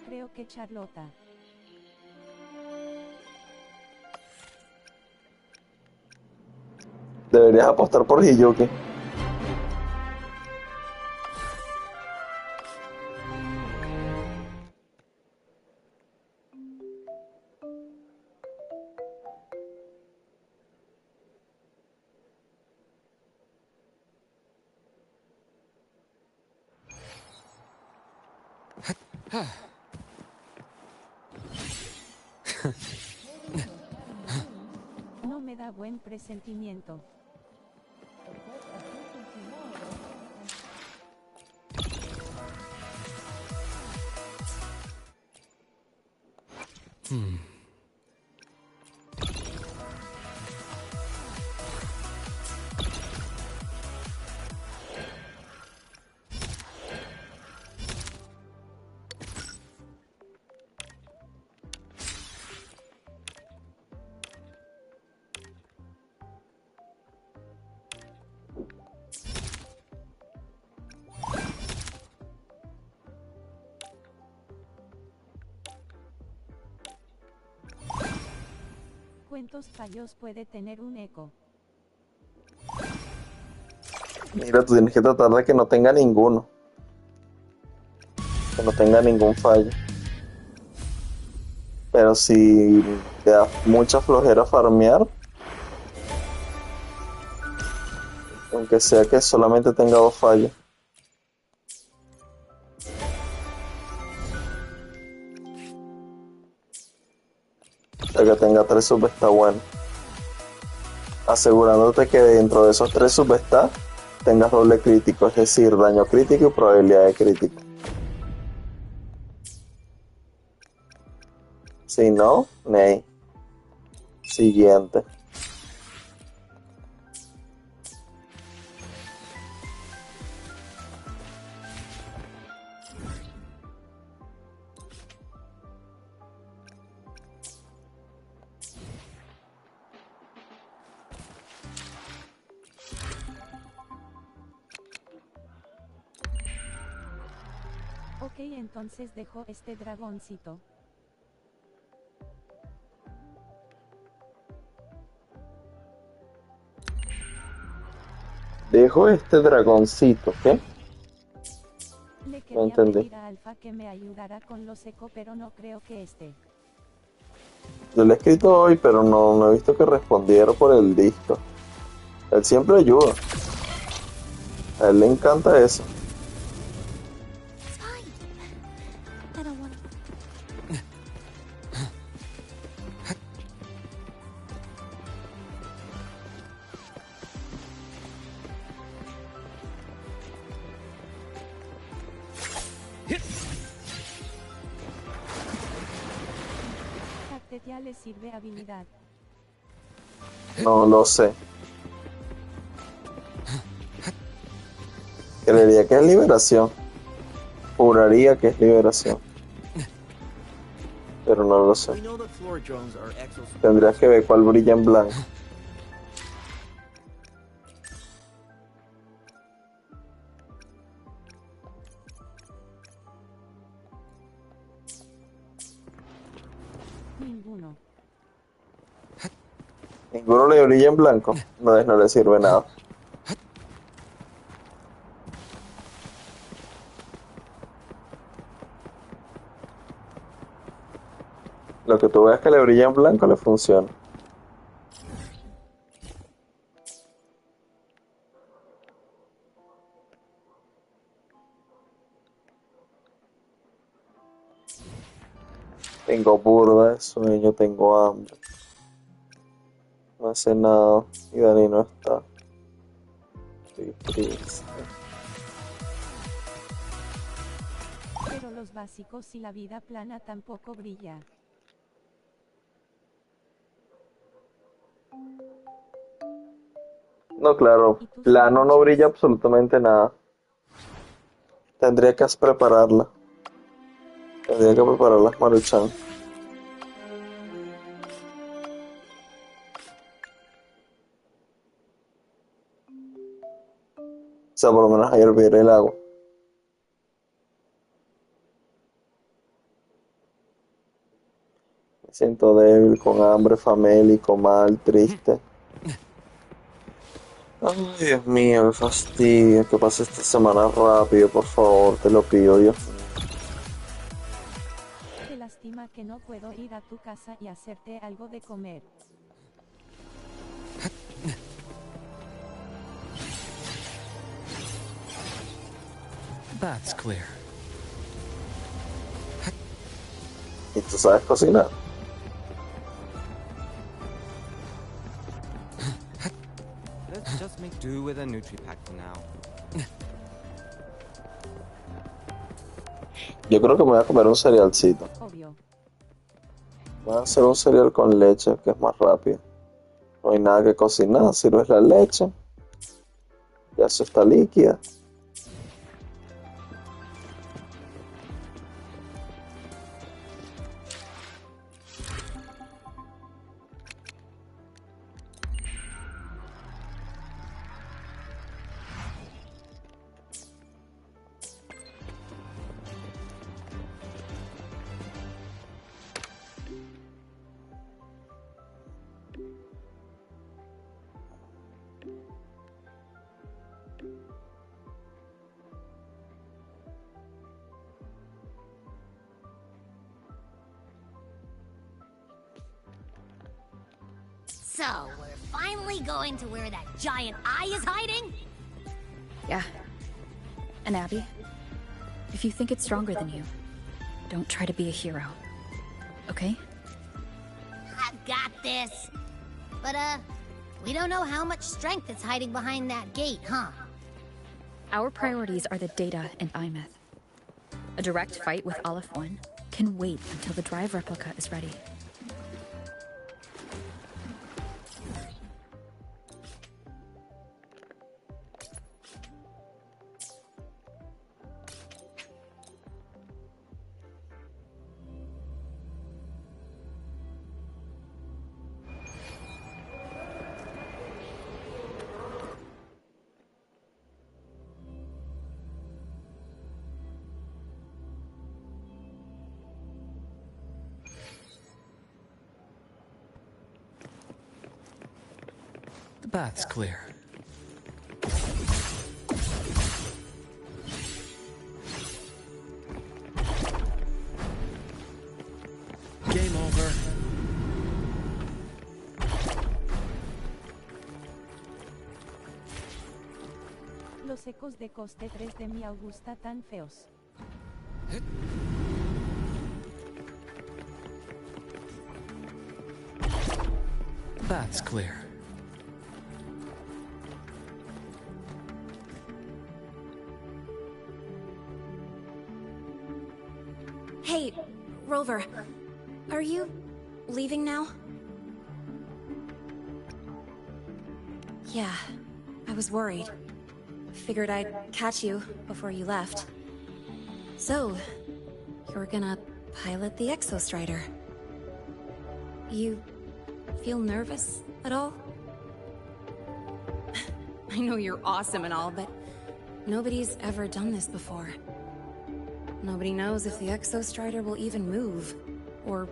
Creo que Charlota.
Deberías apostar por Hiyuki.
No me da buen presentimiento. ¿Cuántos fallos puede tener un eco?
Mira, tú tienes que tratar de que no tenga ninguno. Que no tenga ningún fallo. Pero si te da mucha flojera farmear, aunque sea que solamente tenga 2 fallos. O sea, que tenga 3 sub está bueno. Asegurándote que dentro de esos 3 sub está tengas doble crítico, es decir, daño crítico y probabilidad de crítico. Si no, ney. Siguiente.
Ok, entonces dejo este dragoncito.
Dejo este dragoncito, ¿qué?
Le
No
quería
entendí.
pedir a Alfa que me ayudara con los eco, pero no creo que esté.
Yo le he escrito hoy, pero no he visto que respondiera por el disco. Él siempre ayuda. A él le encanta eso.
It's fine. I don't want to.
Cactet ya le sirve habilidad.
No lo sé. Creería que es liberación. Juraría que es liberación. Pero no lo sé. Tendrías que ver cuál brilla en blanco.
Ninguno.
Ninguno le brilla en blanco. No le sirve nada. Lo que tú veas que le brilla en blanco le funciona. Tengo burda de sueño, tengo hambre. No hace nada. Y Dani no está. Estoy triste.
Pero los básicos y la vida plana tampoco brilla.
No, claro. Plano no brilla absolutamente nada. Tendría que prepararla. Tendría que preparar las Maruchan. O sea, por lo menos ayer hervir el agua. Me siento débil, con hambre, famélico, mal, triste. Ay, Dios mío, qué fastidio. Que pase esta semana rápido, por favor. Te lo pido, Dios mío.
Qué lástima que no puedo ir a tu casa y hacerte algo de comer.
That's clear.
¿Y tú sabes cocinar?
Let's just make do with a Nutri-Pack for now.
Yo creo que me voy a comer un cerealcito.
Obvio.
Voy a hacer un cereal con leche, que es más rápido. No hay nada que cocinar, sirves la leche. Ya eso está líquida.
So, we're finally going to where that giant eye is hiding?
Yeah. And Abby, if you think it's stronger than you, don't try to be a hero. Okay?
I've got this. But, we don't know how much strength is hiding behind that gate, huh?
Our priorities are the data and IMETH. A direct fight with Aleph 1 can wait until the drive replica is ready.
The bath's clear. Game over.
Los ecos de coste 3 de mi Augusta tan feos.
The bath's clear.
Hey, Rover, are you leaving now? Yeah, I was worried. Figured I'd catch you before you left. So, you're gonna pilot the Exostrider. You feel nervous at all? I know you're awesome and all, but nobody's ever done this before. Nobody knows if the Exostrider will even move, or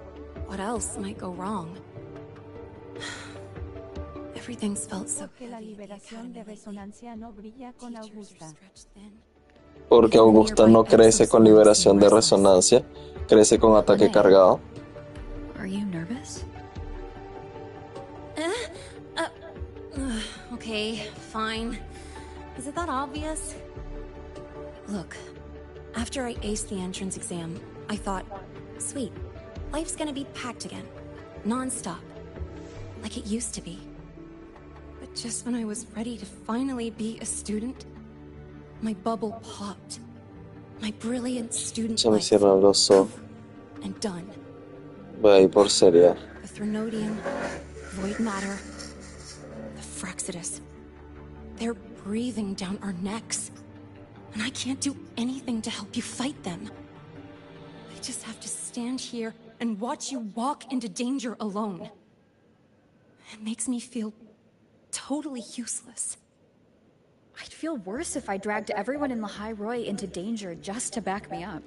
what else might go wrong. Everything's felt so
Porque la liberación de resonancia no brilla con Augusta.
Porque Augusta no crece con liberación de resonancia, crece con ataque cargado.
Are you nervous?
Okay, fine. Is it that obvious? Look, after I aced the entrance exam, I thought, sweet, life's gonna be packed again, non-stop, like it used to be. But just when I was ready to finally be a student, my bubble popped. My brilliant student
Se me
life,
cierran los ojos.
and done.
Voy a ir por serial.
The Threnodian, void matter, the Frexidus. They're breathing down our necks. And I can't do anything to help you fight them. I just have to stand here and watch you walk into danger alone. It makes me feel totally useless.
I'd feel worse if I dragged everyone in the High Roy into danger just to back me up.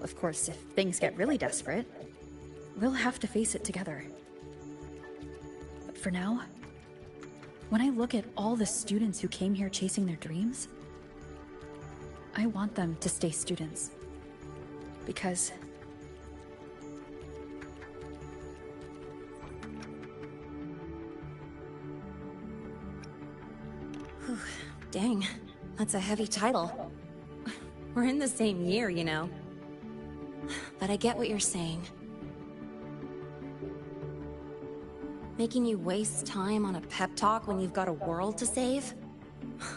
Of course, if things get really desperate, we'll have to face it together. But for now, when I look at all the students who came here chasing their dreams, I want them to stay students. Because
Whew, dang, that's a heavy title. We're in the same year, you know. But I get what you're saying. Making you waste time on a pep talk when you've got a world to save?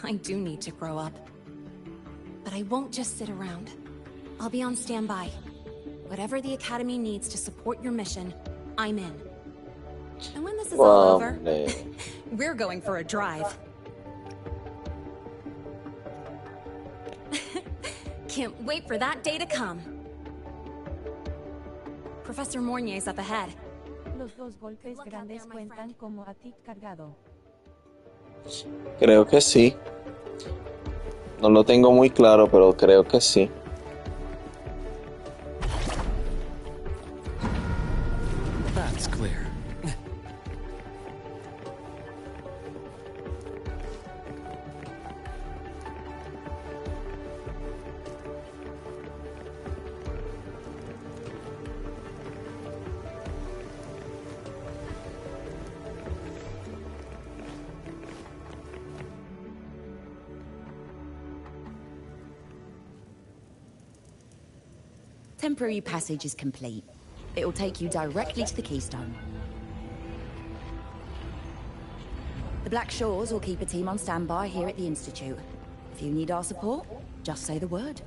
I do need to grow up. But I won't just sit around. I'll be on standby. Whatever the Academy needs to support your mission, I'm in. And when this is all over, we're going for a drive. Can't wait for that day to come. Professor Mornier's up ahead.
Los dos golpes grandes cuentan como a tic cargado.
Creo que sí. No lo tengo muy claro, pero creo que sí.
That's clear.
Temporary passage is complete. It'll take you directly to the Keystone. The Black Shores will keep a team on standby here at the Institute. If you need our support, just say the word.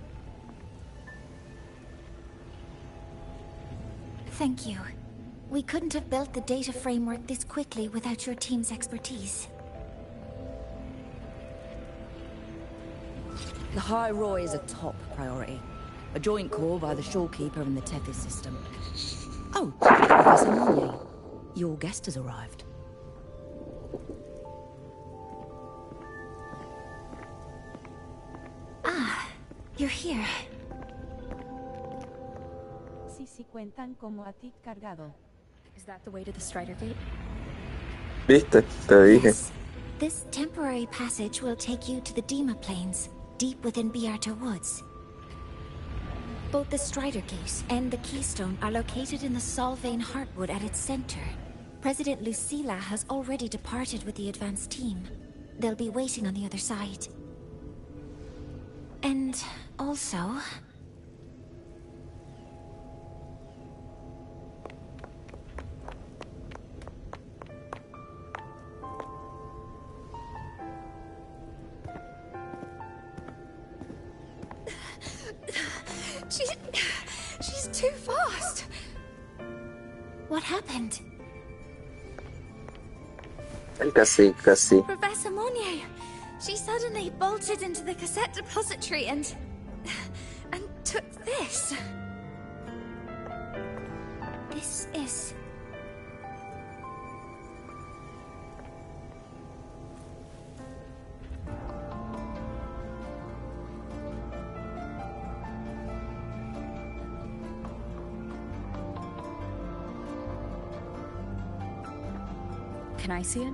Thank you. We couldn't have built the data framework this quickly without your team's expertise.
The High Roy is a top priority. A joint call by the Shorekeeper and the Tethys system. Oh, Professor Mounier, your guest has arrived.
Ah, you're here.
Si cuentan como a tit cargado.
Is that the way to the Strider Gate?
¿Viste? Te dije.
Yes. This temporary passage will take you to the Dima Plains, deep within Biarta Woods. Both the Strider Gate and the Keystone are located in the Solvane Heartwood at its center. President Lucilla has already departed with the advance team. They'll be waiting on the other side. And also...
She's too fast.
What happened?
El cacique.
Professor Mounier. She suddenly bolted into the cassette depository and took this.
This is...
Can I see it?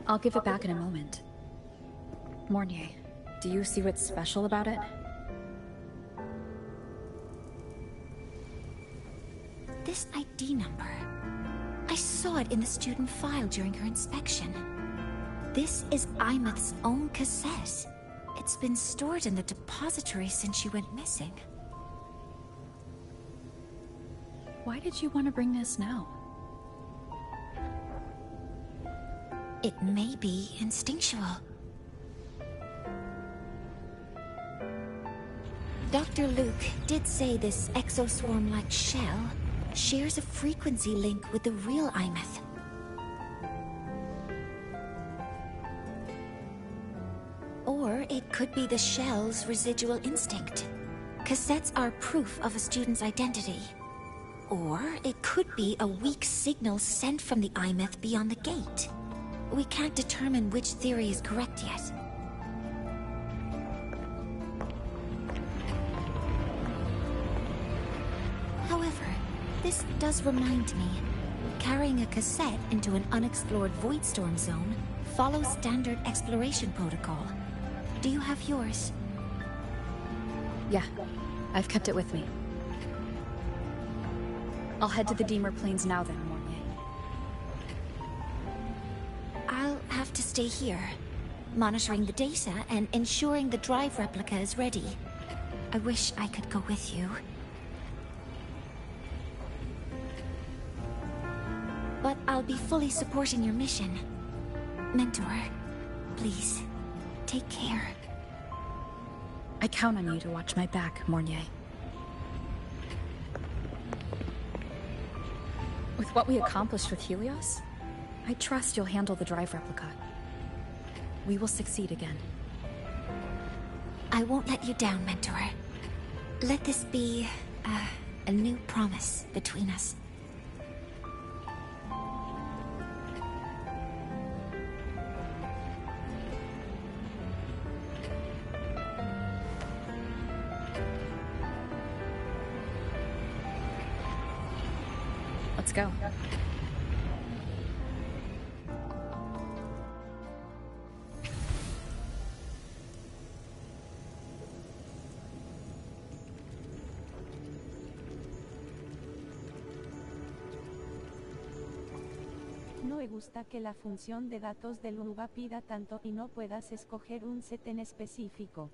I'll give it back in a moment. Mounier, do you see what's special about it?
This ID number. I saw it in the student file during her inspection. This is Imeth's own cassette. It's been stored in the depository since she went missing.
Why did you want to bring this now?
It may be instinctual. Dr. Luke did say this exoswarm-like shell shares a frequency link with the real Imeth. Or it could be the shell's residual instinct. Cassettes are proof of a student's identity. Or it could be a weak signal sent from the Imeth beyond the gate. We can't determine which theory is correct yet. However, this does remind me, carrying a cassette into an unexplored Voidstorm zone follows standard exploration protocol. Do you have yours?
Yeah, I've kept it with me. I'll head to the Deemer Plains now then, Mounier.
I'll have to stay here, monitoring the data and ensuring the drive replica is ready. I wish I could go with you. But I'll be fully supporting your mission. Mentor, please, take care.
I count on you to watch my back, Mounier. With what we accomplished with Helios, I trust you'll handle the drive replica. We will succeed again.
I won't let you down, Mentor. Let this be a new promise between us.
Let's go.
No me gusta que la función de datos del UBA pida tanto y no puedas escoger un set en específico.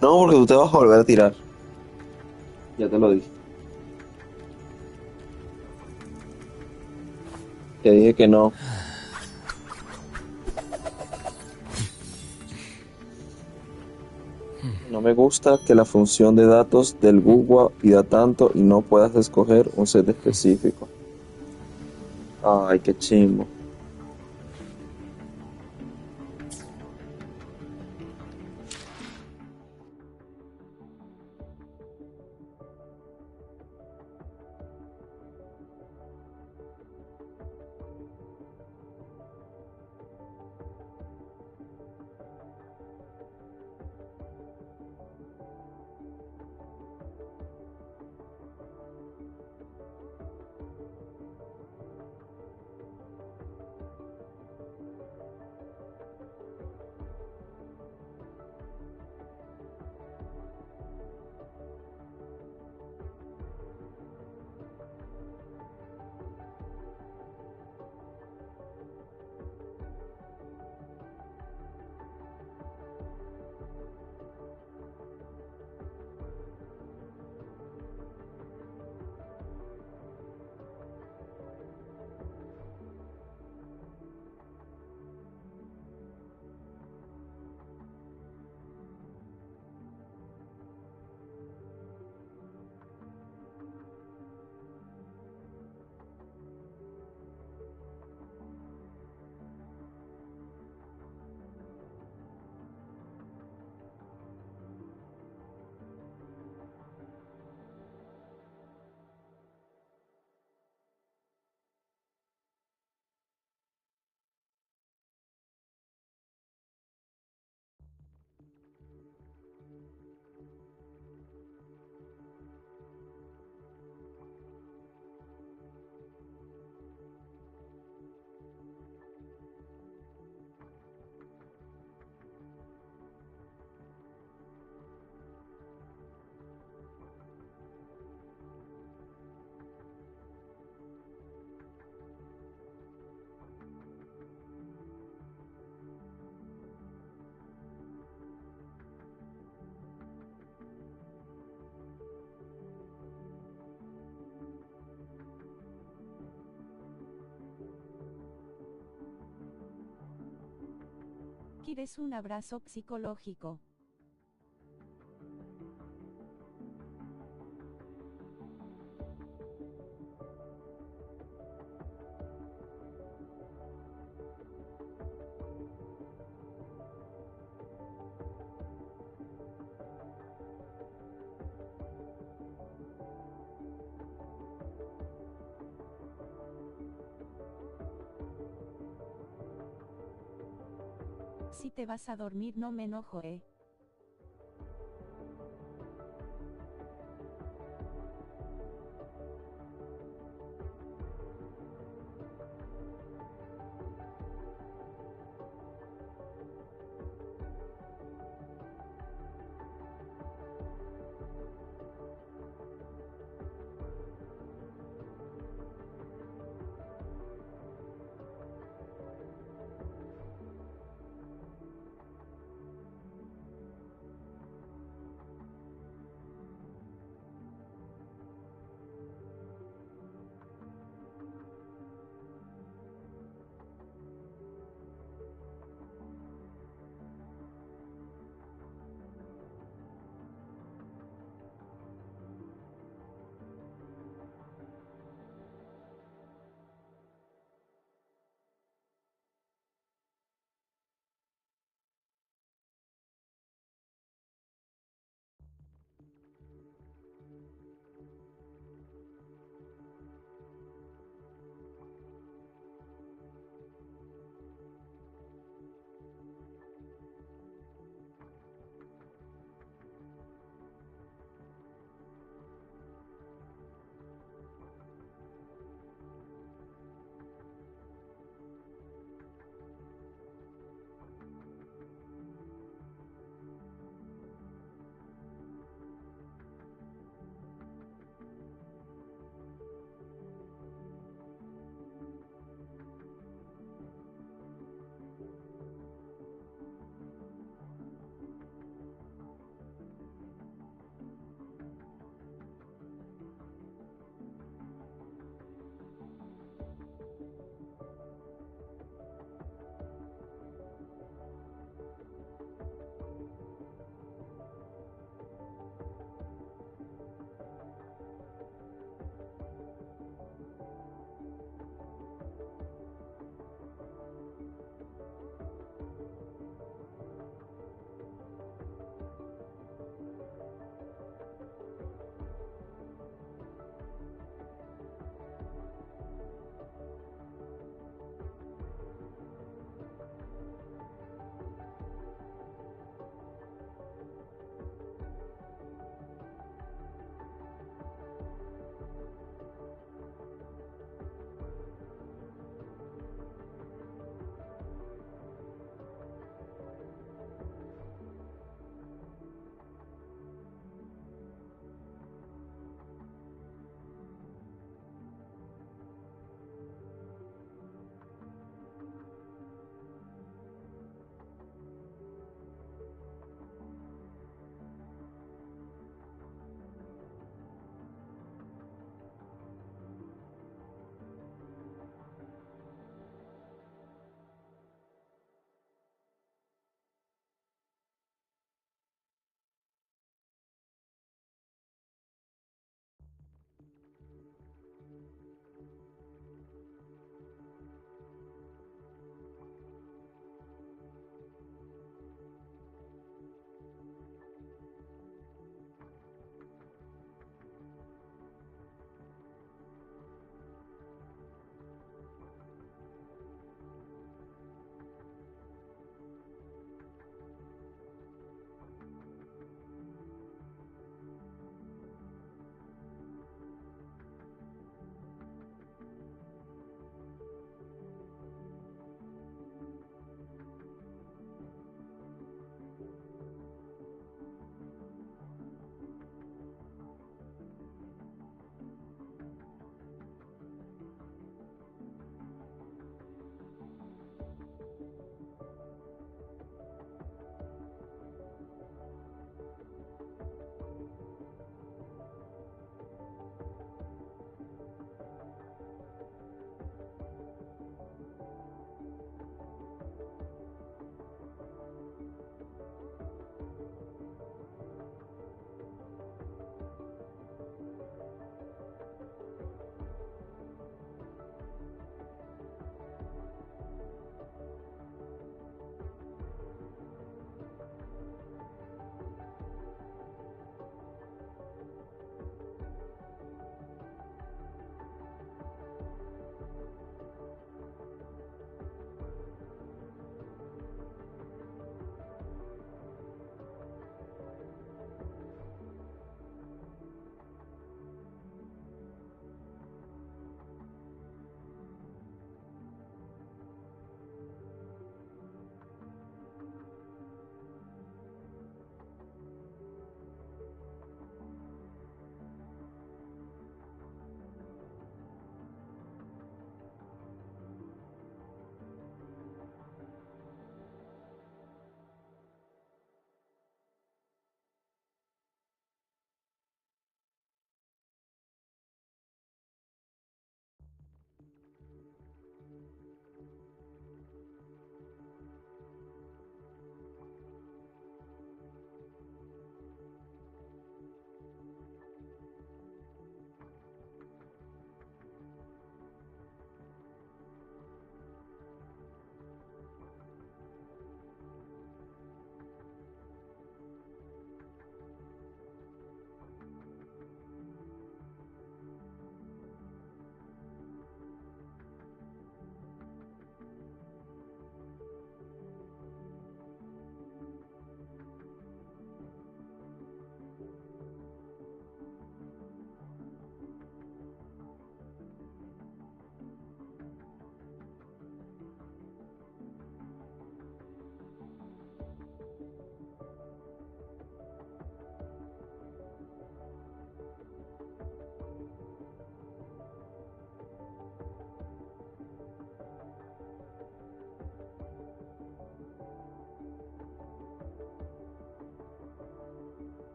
No, porque tú te vas a volver a tirar. Ya te lo dije. Te dije que no. No me gusta que la función de datos del Google pida tanto y no puedas escoger un set específico. Ay, qué chimbo.
¿Quieres un abrazo psicológico? Si te vas a dormir no me enojo,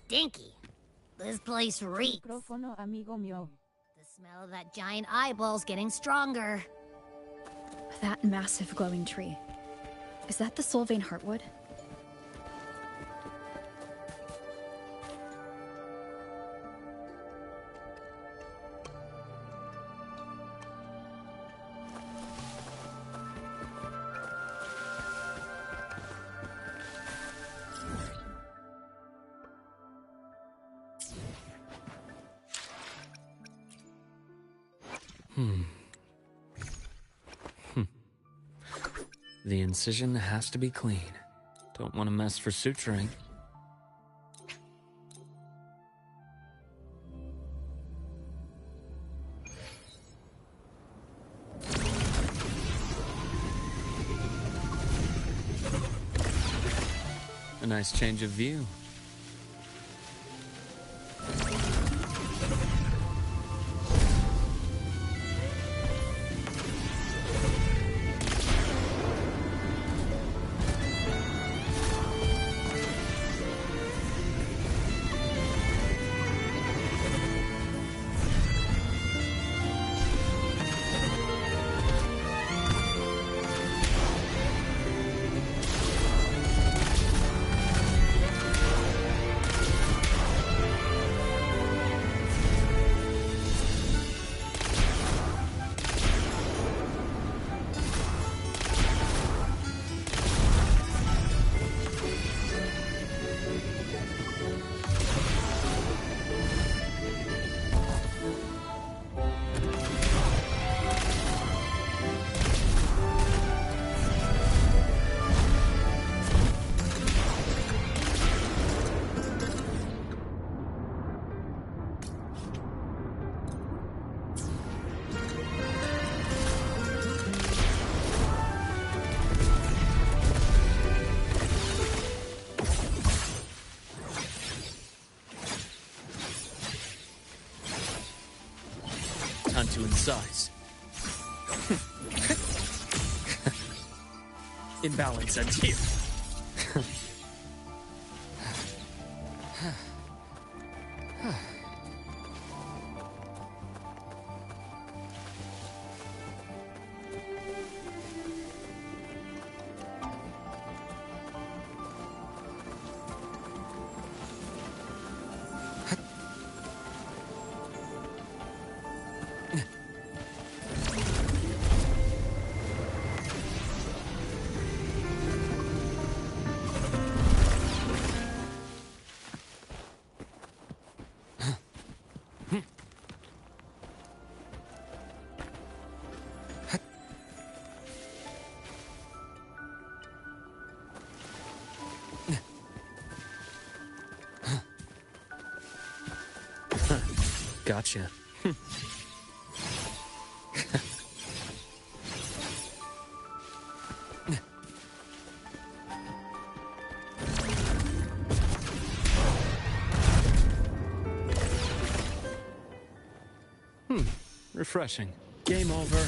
stinky. This place reeks.
Micrófono, amigo mío.
The smell of that giant eyeball's getting stronger.
That massive glowing tree. Is that the Solvane Heartwood?
The incision has to be clean. Don't want to mess for suturing. A nice change of view. Time to incise. Imbalance ends here. Gotcha. Refreshing. Game over.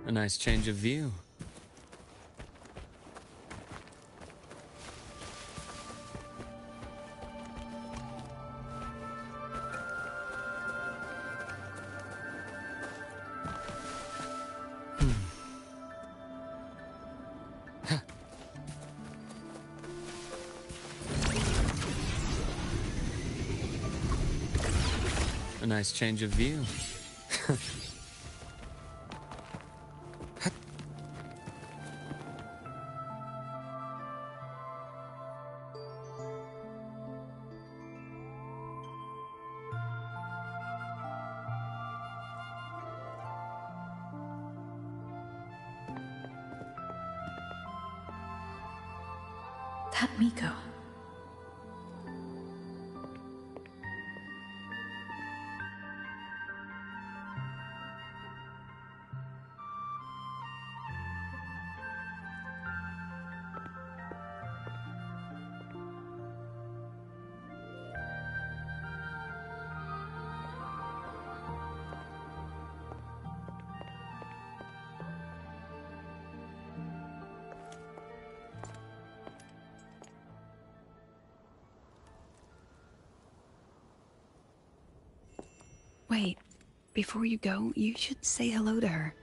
A nice change of view. A nice change of view.
That Miko.
Wait, before you go, you should say hello to her.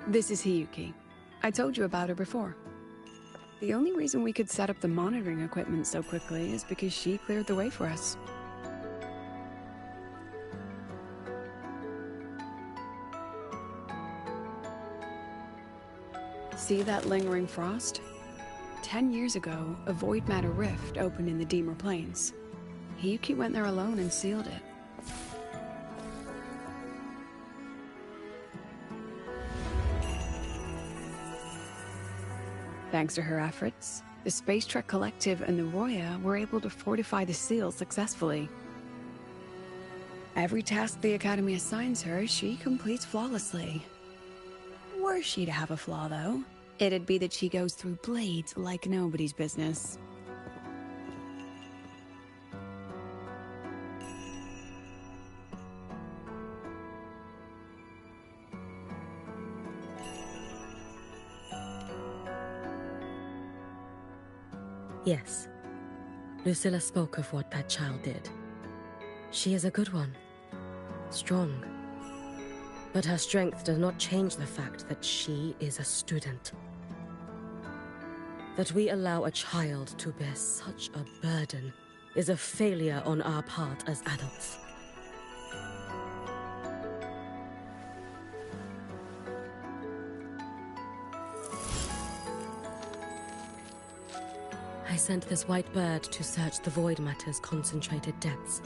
This is Hiyuki. I told you about her before. The only reason we could set up the monitoring equipment so quickly is because she cleared the way for us. See that lingering frost? 10 years ago, a void matter rift opened in the Deemer Plains. Hiyuki went there alone and sealed it. Thanks to her efforts, the Space Trek Collective and the Roya were able to fortify the seal successfully. Every task the Academy assigns her, she completes flawlessly. Were she to have a flaw, though, it'd be that she goes through blades like nobody's business.
Yes. Lucilla spoke of what that child did. She is a good one. Strong. But her strength does not change the fact that she is a student. That we allow a child to bear such a burden is a failure on our part as adults. I sent this white bird to search the void matter's concentrated depths.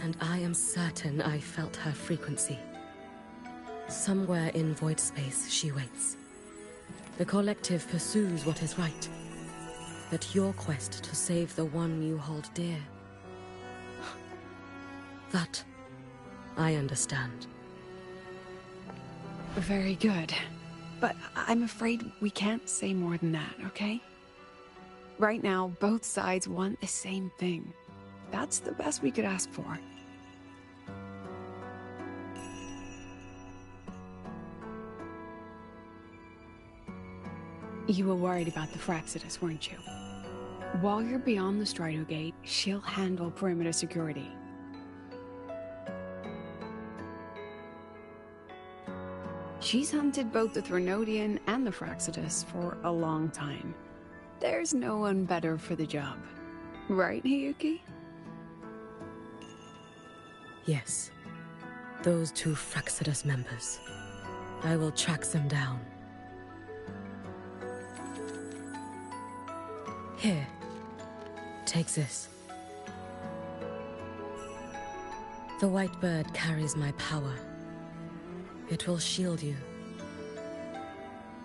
And I am certain I felt her frequency. Somewhere in void space, she waits. The collective pursues what is right. But your quest to save the one you hold dear... that, I understand.
Very good. But I'm afraid we can't say more than that, okay? Right now, both sides want the same thing. That's the best we could ask for. You were worried about the Fraxidus, weren't you? While you're beyond the Strider Gate, she'll handle perimeter security. She's hunted both the Threnodian and the Fraxidus for a long time. There's no one better for the job. Right, Hiyuki?
Yes. Those 2 Fraxidus members. I will track them down. Here. Take this. The white bird carries my power. It will shield you.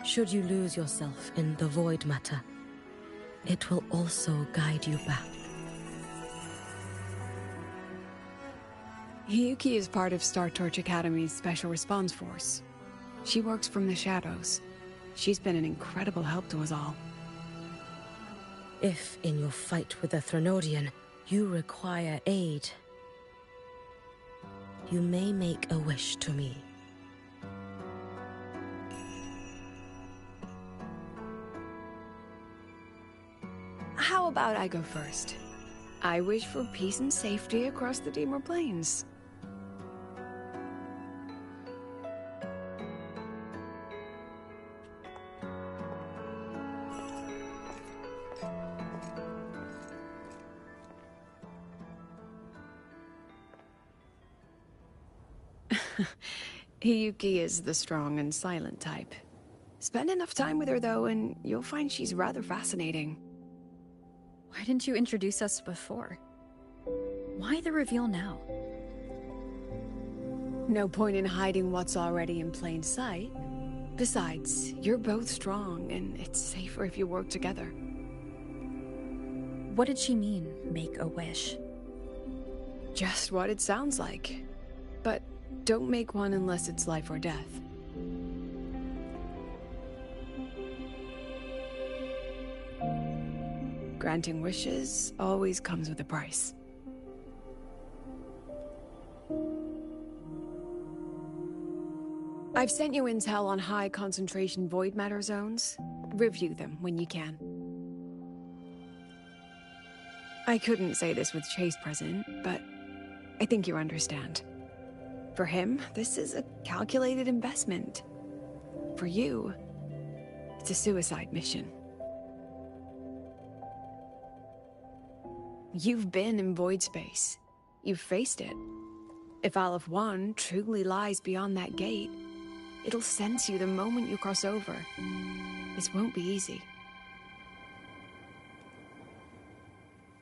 Should you lose yourself in the void matter, it will also guide you back.
Hiyuki is part of Star Torch Academy's Special Response Force. She works from the shadows. She's been an incredible help to us all.
If, in your fight with the Threnodian, you require aid, you may make a wish to me.
How about I go first? I wish for peace and safety across the Dimmer Plains. Hiyuki is the strong and silent type. Spend enough time with her, though, and you'll find she's rather fascinating.
Why didn't you introduce us before? Why the reveal now?
No point in hiding what's already in plain sight. Besides, you're both strong, and it's safer if you work together.
What did she mean, make a wish?
Just what it sounds like. But don't make one unless it's life or death. Granting wishes always comes with a price. I've sent you intel on high concentration void matter zones. Review them when you can. I couldn't say this with Chase present, but I think you understand. For him, this is a calculated investment. For you, it's a suicide mission. You've been in void space. You've faced it. If Aleph 1 truly lies beyond that gate, it'll sense you the moment you cross over. This won't be easy.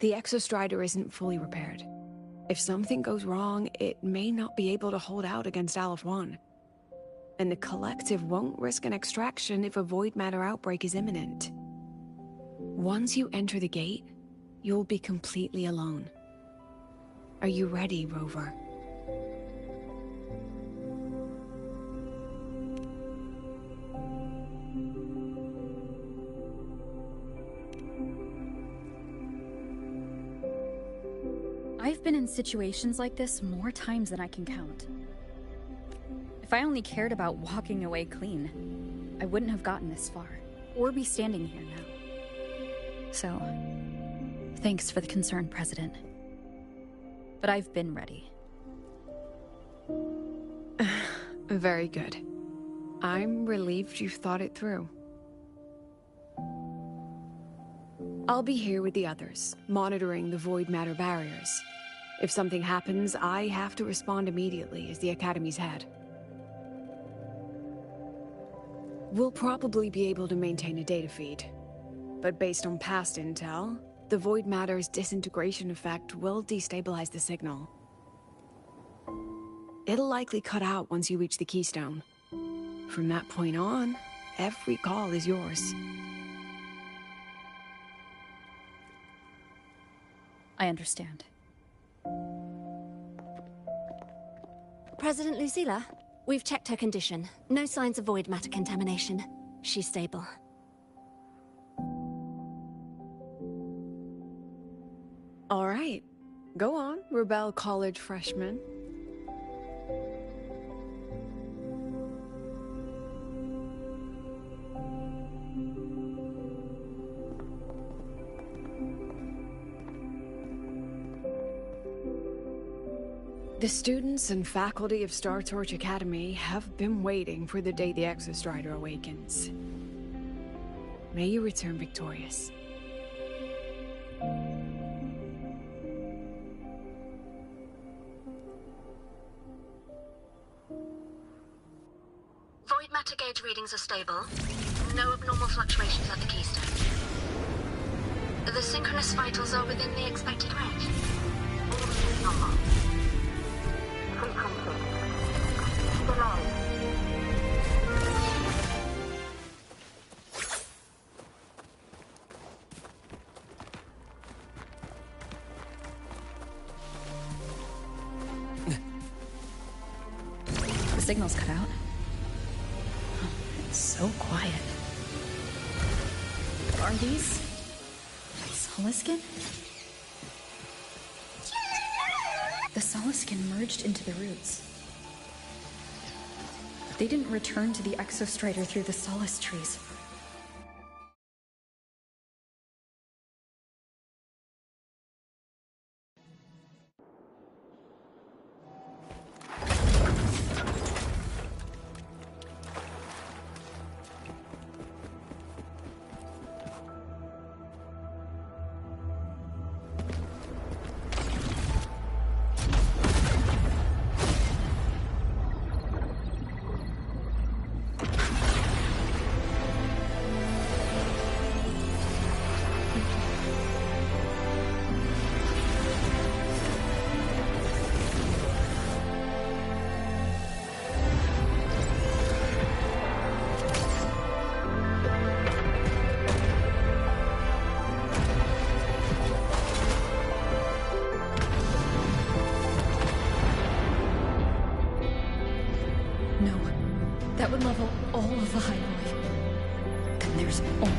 The Exostrider isn't fully repaired. If something goes wrong, it may not be able to hold out against Aleph 1. And the Collective won't risk an extraction if a void matter outbreak is imminent. Once you enter the gate, you'll be completely alone. Are you ready, Rover?
I've been in situations like this more times than I can count. If I only cared about walking away clean, I wouldn't have gotten this far, or be standing here now. So, thanks for the concern, President. But I've been ready.
Very good. I'm relieved you've thought it through. I'll be here with the others, monitoring the void matter barriers. If something happens, I have to respond immediately as the Academy's head. We'll probably be able to maintain a data feed. but based on past intel, the void matter's disintegration effect will destabilize the signal. It'll likely cut out once you reach the keystone. From that point on, every call is yours.
I understand.
President Lucilla, we've checked her condition. No signs of void matter contamination. She's stable.
All right. Go on, Rebel College freshman. The students and faculty of Star Torch Academy have been waiting for the day the Exostrider awakens. May you return victorious.
Void matter gauge readings are stable. No abnormal fluctuations at the keystone. The synchronous vitals are within the expected range. All is normal. Frequency. Below.
The signal's cut out. Oh, it's so quiet. Are these Soliskin? The Soliskin merged into the roots. They didn't return to the Exostrider through the Solace trees. That would level all of the highway. Then there's only...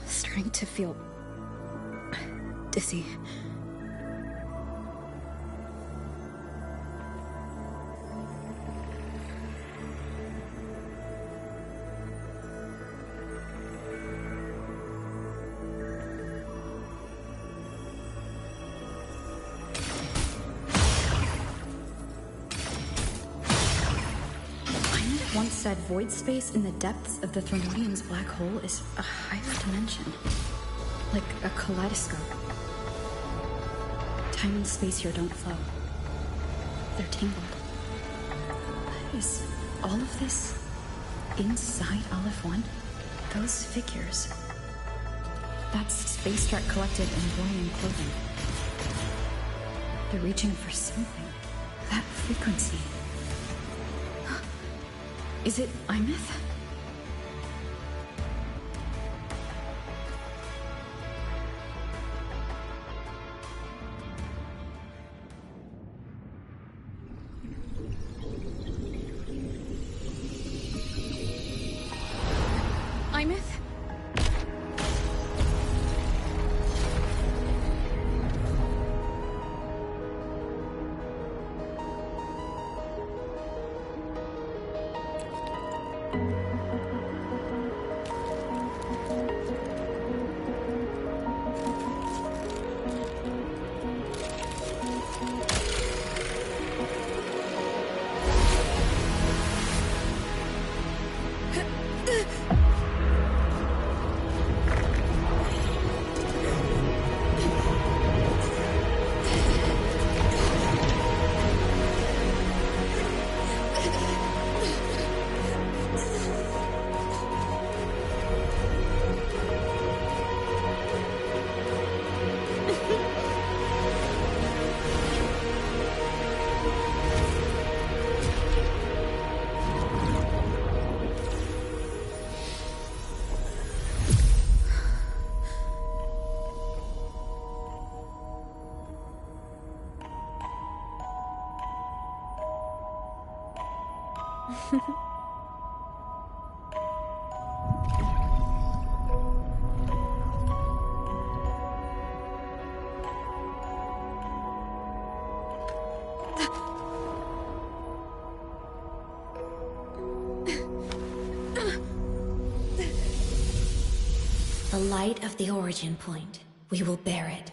Starting to feel dizzy. Once said void space in the depths of the Thronodium's black hole is a higher dimension. Like a kaleidoscope. Time and space here don't flow. They're tangled. Is all of this inside Aleph 1? Those figures. That's Space Trek Collective in Boyan clothing. They're reaching for something. That frequency. Is it Imeth? Imeth?
The light of the origin point. We will bear it.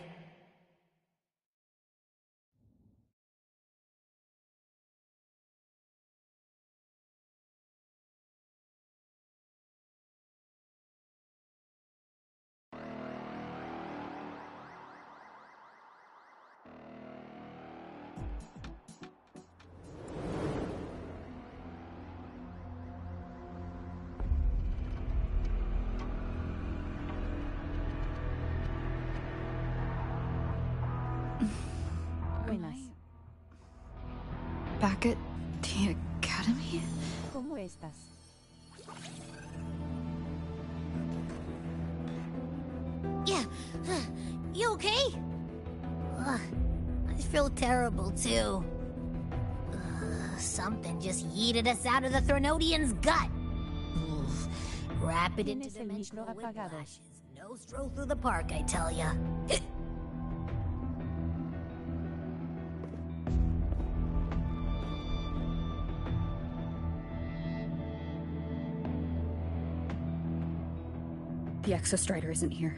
Back at the academy?
¿Cómo estás?
Yeah. You okay? I feel terrible too. Something just yeeted us out of the Thronodian's gut. Rapid interdimensional whiplashes. No stroll through the park, I tell ya.
The Exostrider isn't here.